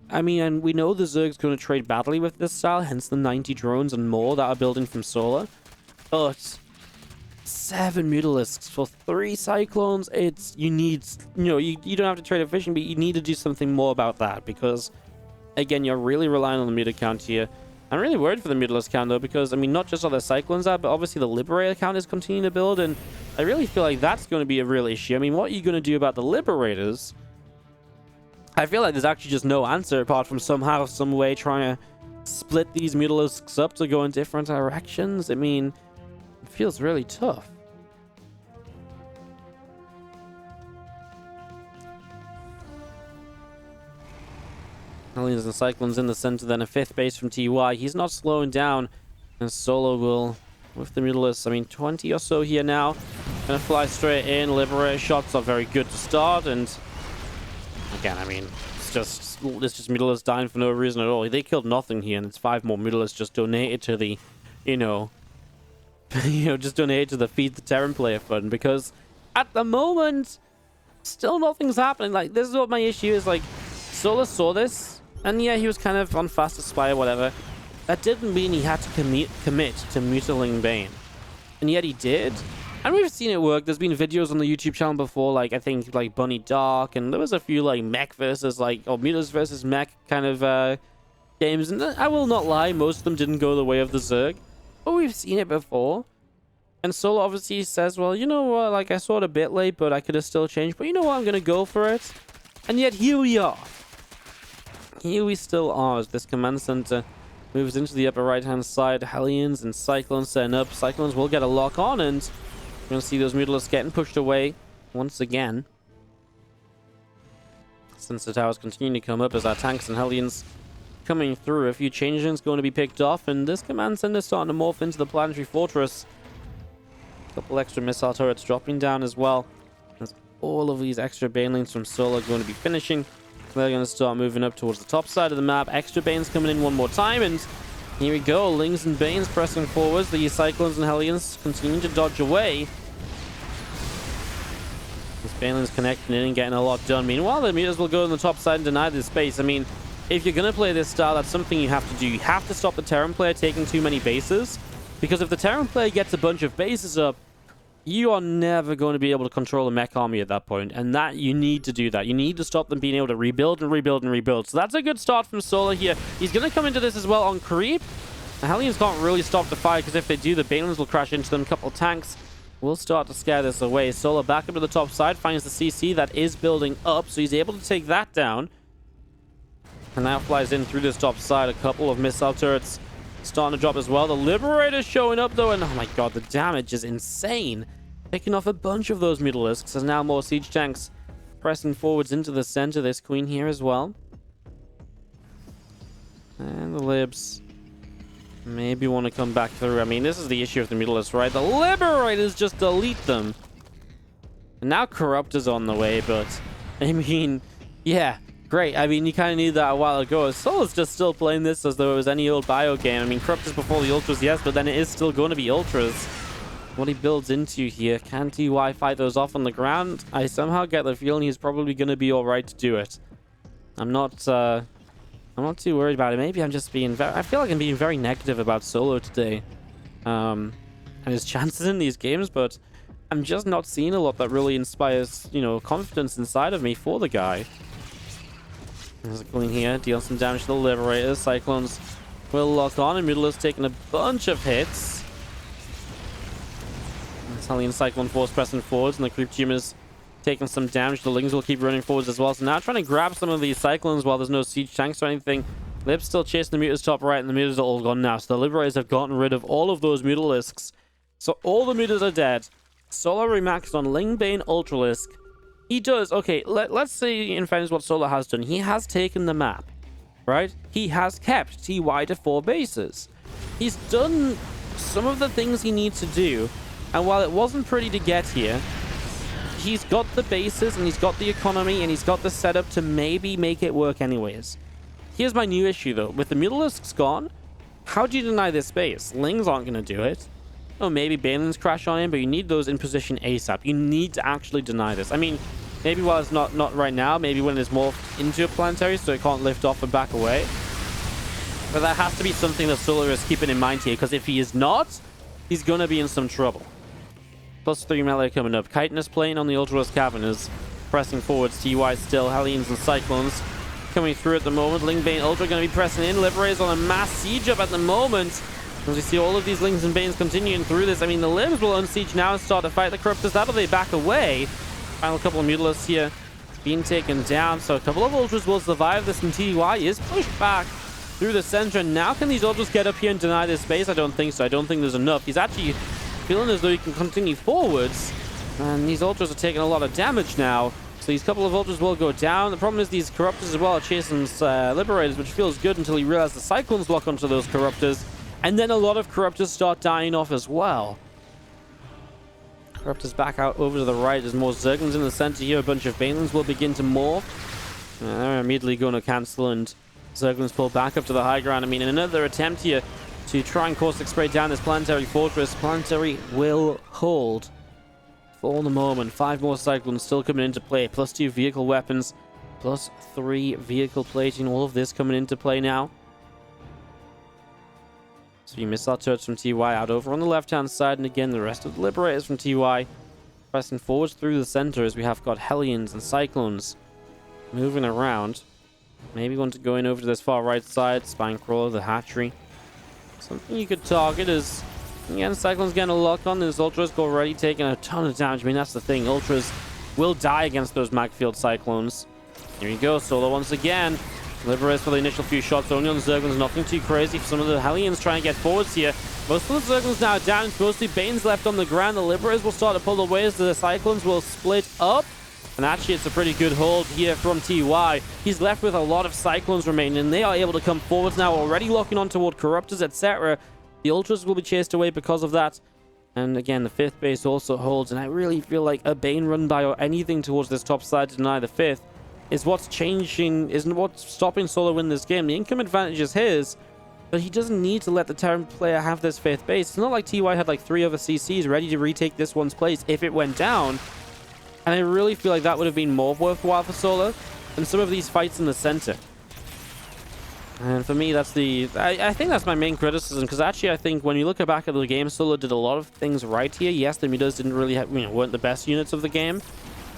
I mean, and we know the Zerg's going to trade badly with this style, hence the 90 drones and more that are building from Solar. But 7 Mutalisks for 3 Cyclones, it's, you need, you know, you don't have to trade efficient, but you need to do something more about that, because, again, you're really relying on the Muta count here. I'm really worried for the Mutalisk count, though, because, I mean, not just are the Cyclones out, but obviously the Liberator count is continuing to build, and I really feel like that's going to be a real issue. I mean, what are you going to do about the Liberators? I feel like there's actually just no answer, apart from somehow, some way, trying to split these Mutalisks up to go in different directions. I mean, it feels really tough. Hellions and Cyclones in the center, then a 5th base from TY. He's not slowing down And Solo will, with the Mutalisk, I mean, 20 or so here now. Gonna fly straight in. Liberator shots are very good to start. And again, I mean, it's just Mutalisk dying for no reason at all. They killed nothing here, and it's 5 more Mutalisk just donated to the, just donated to the Feed the Terran player fund, because at the moment, still nothing's happening. Like, this is what my issue is. Like, Solar saw this, and yeah, he was kind of on fast spy or whatever. That didn't mean he had to commit to mutiling Bane. And yet he did. And we've seen it work. There's been videos on the YouTube channel before, like, I think, like, Bunny Dark, and there was a few, like, mech versus, like, or Mutalisk versus mech kind of, games. And I will not lie, most of them didn't go the way of the Zerg. But we've seen it before. And Solo obviously says, well, you know what, like, I saw it a bit late, but I could have still changed. But you know what, I'm going to go for it. And yet, here we are. Here we still are, as this command center moves into the upper right-hand side. Hellions and Cyclones setting up. Cyclones will get a lock on, and we're going to see those Mutalisks getting pushed away once again. Sensor towers continue to come up as our tanks and Hellions coming through. A few changelings going to be picked off, and this command center is starting to morph into the planetary fortress. A couple extra missile turrets dropping down as well. As all of these extra banelings from Solo are going to be finishing. They're going to start moving up towards the top side of the map. Extra Banes coming in one more time, and here we go. Lings and Banes pressing forwards. The Cyclones and Hellions continue to dodge away. This Baneling's connecting in and getting a lot done. Meanwhile, the Mutas will go on the top side and deny this space. I mean, if you're going to play this style, that's something you have to do. You have to stop the Terran player taking too many bases, because if the Terran player gets a bunch of bases up, you are never going to be able to control a mech army at that point, and that you need to do that. You need to stop them being able to rebuild and rebuild and rebuild. So that's a good start from Solar here. He's going to come into this as well on creep. The Hellions can't really stop the fight, because if they do, the Banelings will crash into them. A couple of tanks will start to scare this away. Solar back up to the top side, finds the CC that is building up, so he's able to take that down. And now flies in through this top side. A couple of missile turrets starting to drop as well. The Liberator's showing up though, and oh my god, the damage is insane. Picking off a bunch of those Mutalisks. There's now more siege tanks pressing forwards into the center. There's Queen here as well. And the Libs maybe want to come back through. I mean, this is the issue of the Mutalisks, right? The Liberators just delete them. And now Corrupt is on the way, but I mean, yeah. Great. I mean, you kind of knew that a while ago. Solar's just still playing this as though it was any old bio game. I mean, Corrupt is before the Ultras, yes, but then it is still going to be Ultras. What he builds into here, can TY fight those off on the ground? I somehow get the feeling he's probably going to be all right to do it. I'm not too worried about it. Maybe I'm just being I feel like I'm being very negative about Solo today. And his chances in these games, but I'm just not seeing a lot that really inspires, confidence inside of me for the guy. There's a Queen here, deals some damage to the Liberators. Cyclones will lock on, and Mutalisk taking a bunch of hits. Hellion Cyclone Force pressing forwards, and the Creep Tumors taking some damage. The Lings will keep running forwards as well. So now trying to grab some of these Cyclones while there's no siege tanks or anything. Lib's still chasing the Mutas top right, and the Mutas are all gone now. So the Liberators have gotten rid of all of those Mutalisks. So all the Mutas are dead. Solar remaxed on Ling Bane Ultralisk. He does. Okay, let's see in fairness what Solar has done. He has taken the map, right? He has kept TY to 4 bases. He's done some of the things he needs to do. And while it wasn't pretty to get here, he's got the bases, and he's got the economy, and he's got the setup to maybe make it work anyways. Here's my new issue, though. With the Mutalisks gone, how do you deny this space? Lings aren't going to do it. Oh, maybe Banelings crash on him, but you need those in position ASAP. You need to actually deny this. I mean, maybe while it's not right now, maybe when it's morphed into a planetary so it can't lift off and back away. But that has to be something that Solar is keeping in mind here, because if he is not, he's going to be in some trouble. +3 melee coming up. Chitinous playing on the Ultras Cavern is pressing forwards. TY still. Hellions and Cyclones coming through at the moment. Ling Bane Ultra going to be pressing in. Liberators on a mass siege up at the moment. As we see all of these Lings and Banes continuing through this. I mean, the Libs will unsiege now and start to fight the Corruptors. That'll they back away. Final couple of Mutalisks here being taken down. So a couple of Ultras will survive this, and TY is pushed back through the center. Now can these Ultras get up here and deny this space? I don't think so. I don't think there's enough. He's actually feeling as though he can continue forwards, and these Ultras are taking a lot of damage now. So these couple of Ultras will go down. The problem is these Corruptors as well are chasing Liberators, which feels good until he realizes the Cyclones lock onto those Corruptors. And then a lot of Corruptors start dying off as well. Corruptors back out over to the right. There's more Zerglings in the center here. A bunch of Banelings will begin to morph. They're immediately going to cancel, and Zerglings pull back up to the high ground. I mean, in another attempt here to try and caustic spray down this Planetary Fortress, Planetary will hold for the moment. 5 more Cyclones still coming into play. +2 vehicle weapons, +3 vehicle plating. All of this coming into play now. So you missile turrets from TY out over on the left-hand side, and again, the rest of the Liberators from TY pressing forwards through the center as we have got Hellions and Cyclones moving around. Maybe want to go in over to this far right side, Spinecrawler, the Hatchery. Something you could target is, again, Cyclones getting a lock on. This Ultras already taking a ton of damage. I mean, that's the thing. Ultras will die against those Magfield Cyclones. Here you go, Solo once again. Liberators for the initial few shots only on the Zerglings. Nothing too crazy for some of the Hellions trying to get forwards here. Most of the Zerglings now down. It's mostly Banes left on the ground. The Liberators will start to pull away as the Cyclones will split up. And actually, it's a pretty good hold here from TY. He's left with a lot of Cyclones remaining, and they are able to come forwards now, already locking on toward Corruptors, etc. The Ultras will be chased away because of that. And again, the 5th base also holds, and I really feel like a Bane run by or anything towards this top side to deny the 5th is what's changing, isn't what's stopping Solo win this game. The income advantage is his, but he doesn't need to let the Terran player have this 5th base. It's not like TY had like 3 other CCs ready to retake this one's place if it went down. And I really feel like that would have been more worthwhile for Solo than some of these fights in the center. And for me, that's I think that's my main criticism, because actually I think when you look back at the game, Solo did a lot of things right here. Yes, the Midas didn't really have, weren't the best units of the game.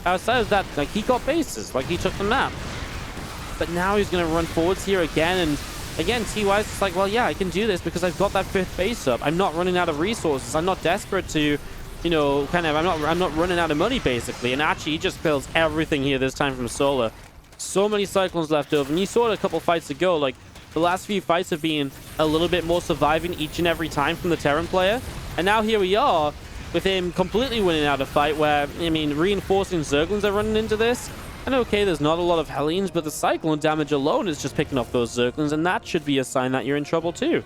Outside of that, like, he got bases, like he took the map. But now he's going to run forwards here again, and again, TY's just like, well, yeah, I can do this because I've got that 5th base up. I'm not running out of resources. I'm not desperate to, I'm not running out of money, basically. And actually, he just builds everything here this time from Solo. So many Cyclones left over, and you saw it a couple fights ago. Like, the last few fights have been a little bit more surviving each and every time from the Terran player. And now here we are, with him completely winning out a fight where, I mean, reinforcing Zerglings are running into this. And okay, there's not a lot of Hellions, but the Cyclone damage alone is just picking off those Zerglings, and that should be a sign that you're in trouble too.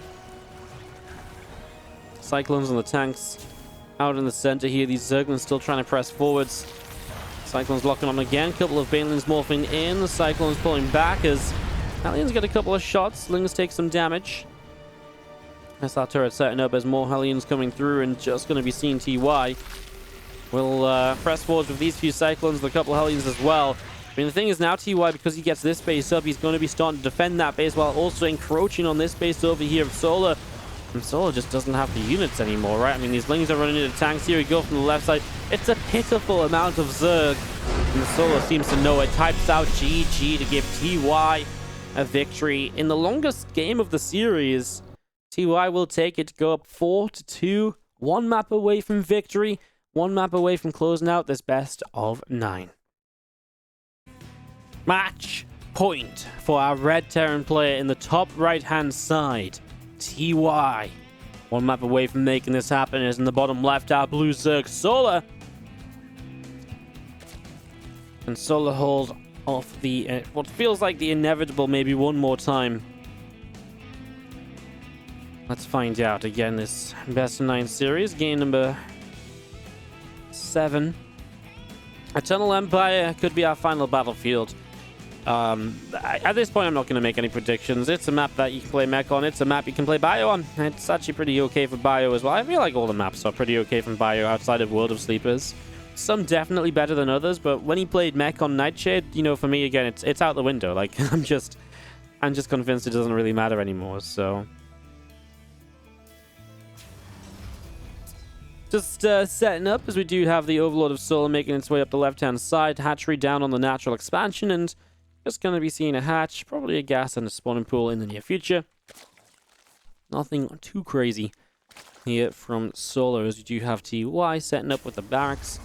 Cyclones on the tanks out in the center here. These Zerglings still trying to press forwards. Cyclones locking on again. Couple of Banelings morphing in. The Cyclones pulling back as Hellions get a couple of shots. Slings take some damage. SR turret setting up as more Hellions coming through, and just going to be seeing TY. We'll press forward with these few Cyclones, with a couple of Hellions as well. I mean, the thing is now TY, because he gets this base up, he's going to be starting to defend that base while also encroaching on this base over here of Solar. And Solar just doesn't have the units anymore, right? I mean, these Lings are running into tanks. Here we go from the left side. It's a pitiful amount of Zerg. And Solar seems to know it. Types out GG to give TY a victory. In the longest game of the series, TY will take it to go up 4-2. 1 map away from victory. 1 map away from closing out this best of 9. Match point for our red Terran player in the top right-hand side. TY. 1 map away from making this happen is in the bottom left, our blue Zerg Solar. And Solar hold off the what feels like the inevitable maybe one more time. Let's find out. Again, this best of 9 series, game number 7. Eternal Empire could be our final battlefield. At this point, I'm not going to make any predictions. It's a map that you can play mech on. It's a map you can play bio on. It's actually pretty okay for bio as well. I feel like all the maps are pretty okay from bio outside of World of Sleepers. Some definitely better than others, but when he played mech on Nightshade, for me, again, it's out the window. Like, I'm just convinced it doesn't really matter anymore, so... Just setting up, as we do have the Overlord of Solar making its way up the left-hand side. Hatchery down on the natural expansion, and just going to be seeing a hatch, probably a gas and a spawning pool in the near future. Nothing too crazy here from Solar, as we do have TY setting up with the barracks.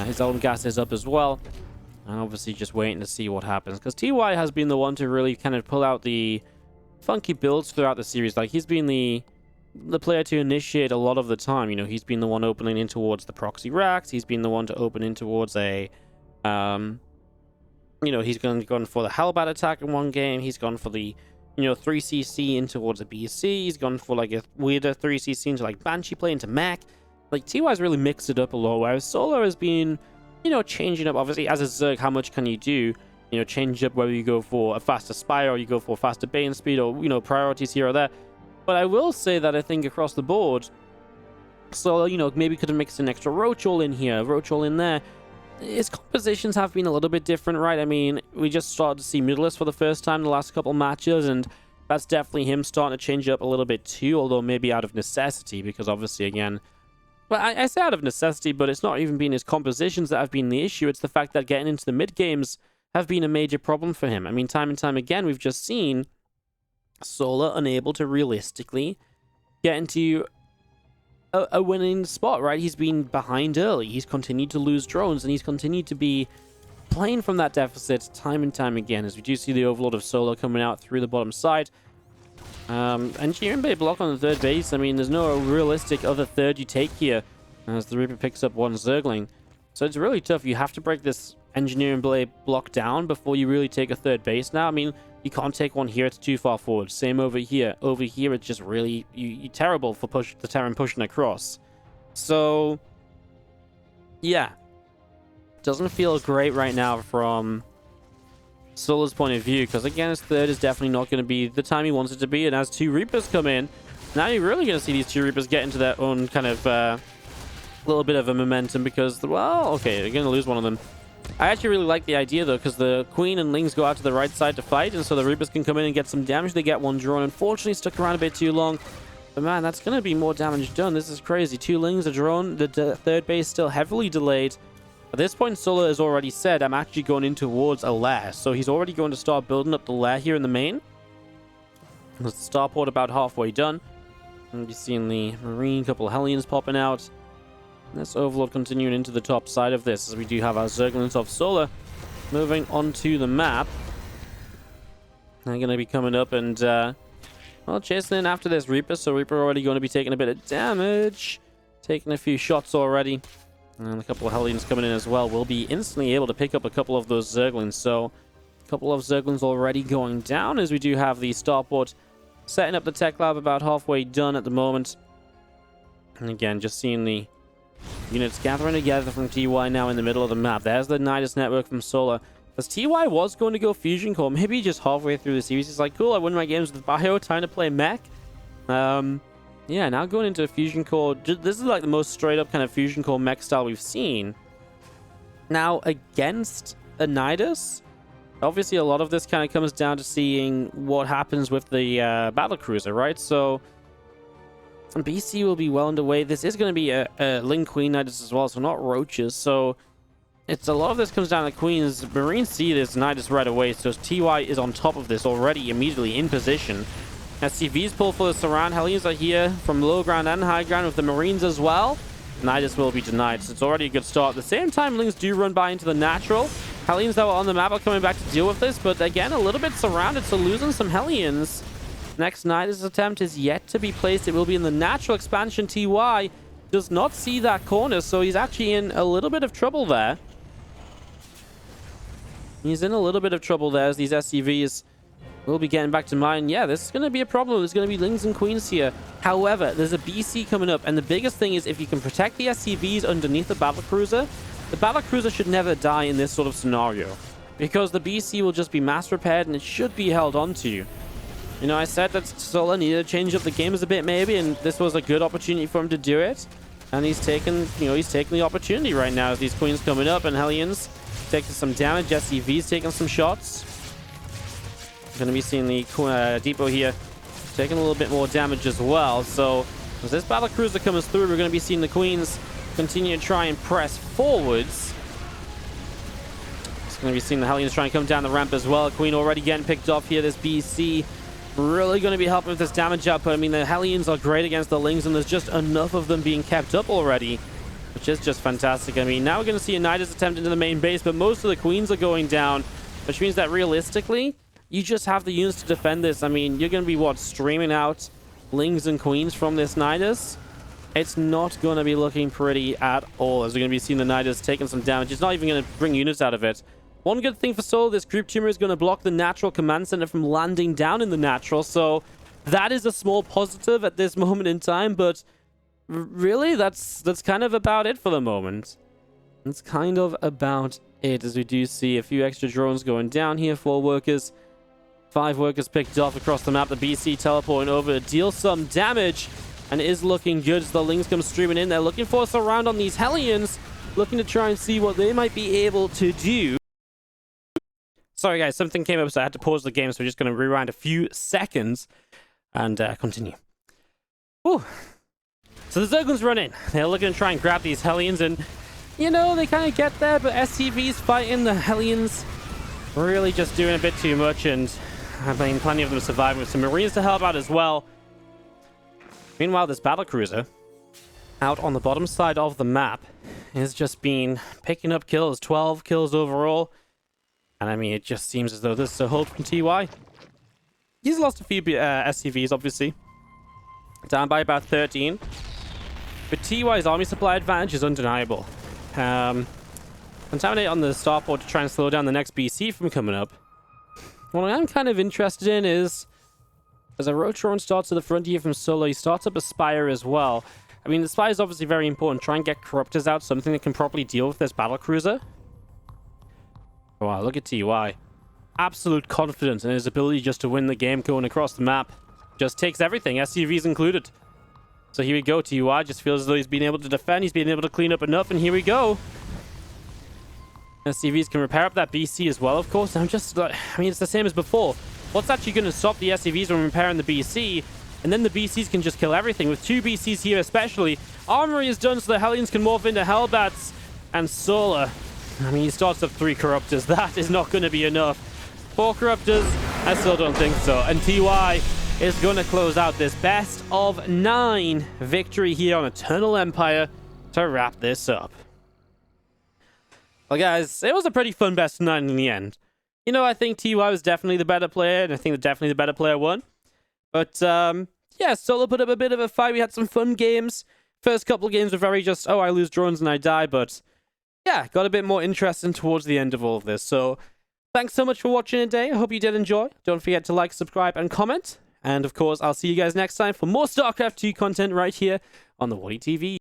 His own gas is up as well. And obviously just waiting to see what happens, because TY has been the one to really kind of pull out the funky builds throughout the series. Like, he's been the player to initiate a lot of the time. He's been the one opening in towards the proxy racks. He's been the one to open in towards a he's gone for the Hellbat attack in one game. He's gone for the 3cc in towards a BC. He's gone for like a weirder 3cc into like Banshee play into Mech. Like TY's really mixed it up a lot, whereas Solo has been, changing up. Obviously, as a Zerg, how much can you do? Change up whether you go for a faster Spire or you go for faster Bane speed or, priorities here or there. But I will say that I think across the board, Solo, maybe could have mixed an extra Roach all in here, Roach all in there. His compositions have been a little bit different, right? I mean, we just started to see Middleless for the first time in the last couple matches, and that's definitely him starting to change up a little bit too, although maybe out of necessity, because obviously, again, well, I say out of necessity, but it's not even been his compositions that have been the issue. It's the fact that getting into the mid-games have been a major problem for him. I mean, time and time again, we've just seen Solar unable to realistically get into a winning spot, right? He's been behind early. He's continued to lose drones, and he's continued to be playing from that deficit time and time again, as we do see the Overlord of Solar coming out through the bottom side. Engineering Bay block on the third base. I mean, there's no realistic other third you take here, as the Reaper picks up one Zergling. So it's really tough. You have to break this Engineering Blade block down before you really take a third base now. I mean, you can't take one here, it's too far forward. Same over here. Over here, it's just really you're terrible for the Terran pushing across. So, yeah. Doesn't feel great right now from Solar's point of view, because again, his third is definitely not going to be the time he wants it to be. And as two Reapers come in, now you're really going to see these two Reapers get into their own kind of little bit of a momentum, because, well, okay, they're going to lose one of them. I actually really like the idea, though, because the Queen and Lings go out to the right side to fight, and so the Reapers can come in and get some damage. They get one drone. Unfortunately, stuck around a bit too long. But, man, that's going to be more damage done. This is crazy. Two Lings, a drone. The third base still heavily delayed. At this point, Solar has already said, I'm actually going in towards a lair. So he's already going to start building up the lair here in the main. There's the starport about halfway done. And you're seeing the Marine, couple of Hellions popping out. This Overlord continuing into the top side of this, as we do have our Zerglings of Solar moving onto the map. They're going to be coming up and, well, chasing in after this Reaper. So Reaper already going to be taking a bit of damage. Taking a few shots already. And a couple of Hellions coming in as well. We'll be instantly able to pick up a couple of those Zerglings. So a couple of Zerglings already going down, as we do have the starport setting up the tech lab about halfway done at the moment. And again, just seeing the units gathering together from TY now in the middle of the map. There's the Nidus network from Solar. As TY was going to go Fusion Core, maybe just halfway through the series, he's like, cool, I won my games with Bio, time to play Mech. Yeah, now going into a Fusion Core. This is like the most straight up kind of Fusion Core Mech style we've seen. Now, against a Nidus, obviously a lot of this kind of comes down to seeing what happens with the battlecruiser, right? So BC will be well underway. This is going to be a Ling Queen Nidus as well, so not Roaches. So it's a lot of this comes down to Queens. Marines see this Nidus right away, so TY is on top of this already, immediately in position. SCVs pull for the surround. Hellions are here from low ground and high ground with the Marines as well. Nidus will be denied, so it's already a good start. At the same time, Lings do run by into the natural. Hellions that were on the map are coming back to deal with this, but again, a little bit surrounded, so losing some Hellions. Next Nidus attempt is yet to be placed. It will be in the natural expansion. TY does not see that corner, so he's actually in a little bit of trouble there. He's in a little bit of trouble there as these SCVs will be getting back to mine. Yeah, this is going to be a problem. There's going to be Lings and Queens here. However, there's a BC coming up, and the biggest thing is if you can protect the SCVs underneath the battlecruiser should never die in this sort of scenario, because the BC will just be mass repaired and it should be held onto. You know, I said that Solar needed to change up the games a bit maybe, and this was a good opportunity for him to do it. And he's taken, he's taking the opportunity right now as these Queens coming up and Hellions taking some damage. SCV's taking some shots. Going to be seeing the depot here taking a little bit more damage as well. So as this battlecruiser comes through, we're going to be seeing the Queens continue to try and press forwards. It's going to be seeing the Hellions trying to come down the ramp as well. Queen already getting picked off here. This BC really going to be helping with this damage output. I mean, the Hellions are great against the Lings, and there's just enough of them being kept up already, which is just fantastic. I mean, now we're going to see a Nidus attempt into the main base, but most of the Queens are going down, which means that realistically, you just have the units to defend this. I mean, you're going to be, what, streaming out Lings and Queens from this Nidus? It's not going to be looking pretty at all, as we're going to be seeing the Nidus taking some damage. It's not even going to bring units out of it. One good thing for Solo, this group tumor is going to block the natural command center from landing down in the natural, so that is a small positive at this moment in time, but really, that's kind of about it for the moment. That's kind of about it, as we do see a few extra drones going down here. 4 workers, 5 workers picked off across the map. The BC teleporting over to deal some damage, and it is looking good as the Lings come streaming in. They're looking for a surround on these Hellions, looking to try and see what they might be able to do. Sorry guys, something came up, so I had to pause the game, so we're just going to rewind a few seconds and continue. Whew. So the Zerglings run in. They're looking to try and grab these Hellions, and you know, they kind of get there, but SCV's fighting the Hellions, really just doing a bit too much, and I mean, plenty of them surviving with some Marines to help out as well. Meanwhile, this battlecruiser out on the bottom side of the map has just been picking up kills, 12 kills overall. And I mean, it just seems as though this is a hold from TY. He's lost a few SCVs, obviously. Down by about 13. But TY's army supply advantage is undeniable. Contaminate on the starport to try and slow down the next BC from coming up. What I'm kind of interested in is, as a Rotron starts to the front here from Solo, he starts up a Spire as well. I mean, the Spire is obviously very important. Try and get Corruptors out, something that can properly deal with this battlecruiser. Wow, look at TY. Absolute confidence in his ability just to win the game going across the map. Just takes everything, SCVs included. So here we go, TY just feels as though he's been able to defend, he's been able to clean up enough, and here we go. SCVs can repair up that BC as well, of course. I'm just like, I mean, it's the same as before. What's actually going to stop the SCVs from repairing the BC? And then the BCs can just kill everything. With 2 BCs here especially, Armory is done so the Hellions can morph into Hellbats. And Solar, I mean, he starts up 3 Corruptors. That is not going to be enough. 4 Corruptors? I still don't think so. And TY is going to close out this best of 9 victory here on Eternal Empire to wrap this up. Well, guys, it was a pretty fun best of 9 in the end. You know, I think TY was definitely the better player, and I think that definitely the better player won. But, yeah, Solo put up a bit of a fight. We had some fun games. First couple of games were very just, oh, I lose drones and I die, but yeah, got a bit more interesting towards the end of all of this. So, thanks so much for watching today. I hope you did enjoy. Don't forget to like, subscribe, and comment. And, of course, I'll see you guys next time for more StarCraft 2 content right here on the WardiTV.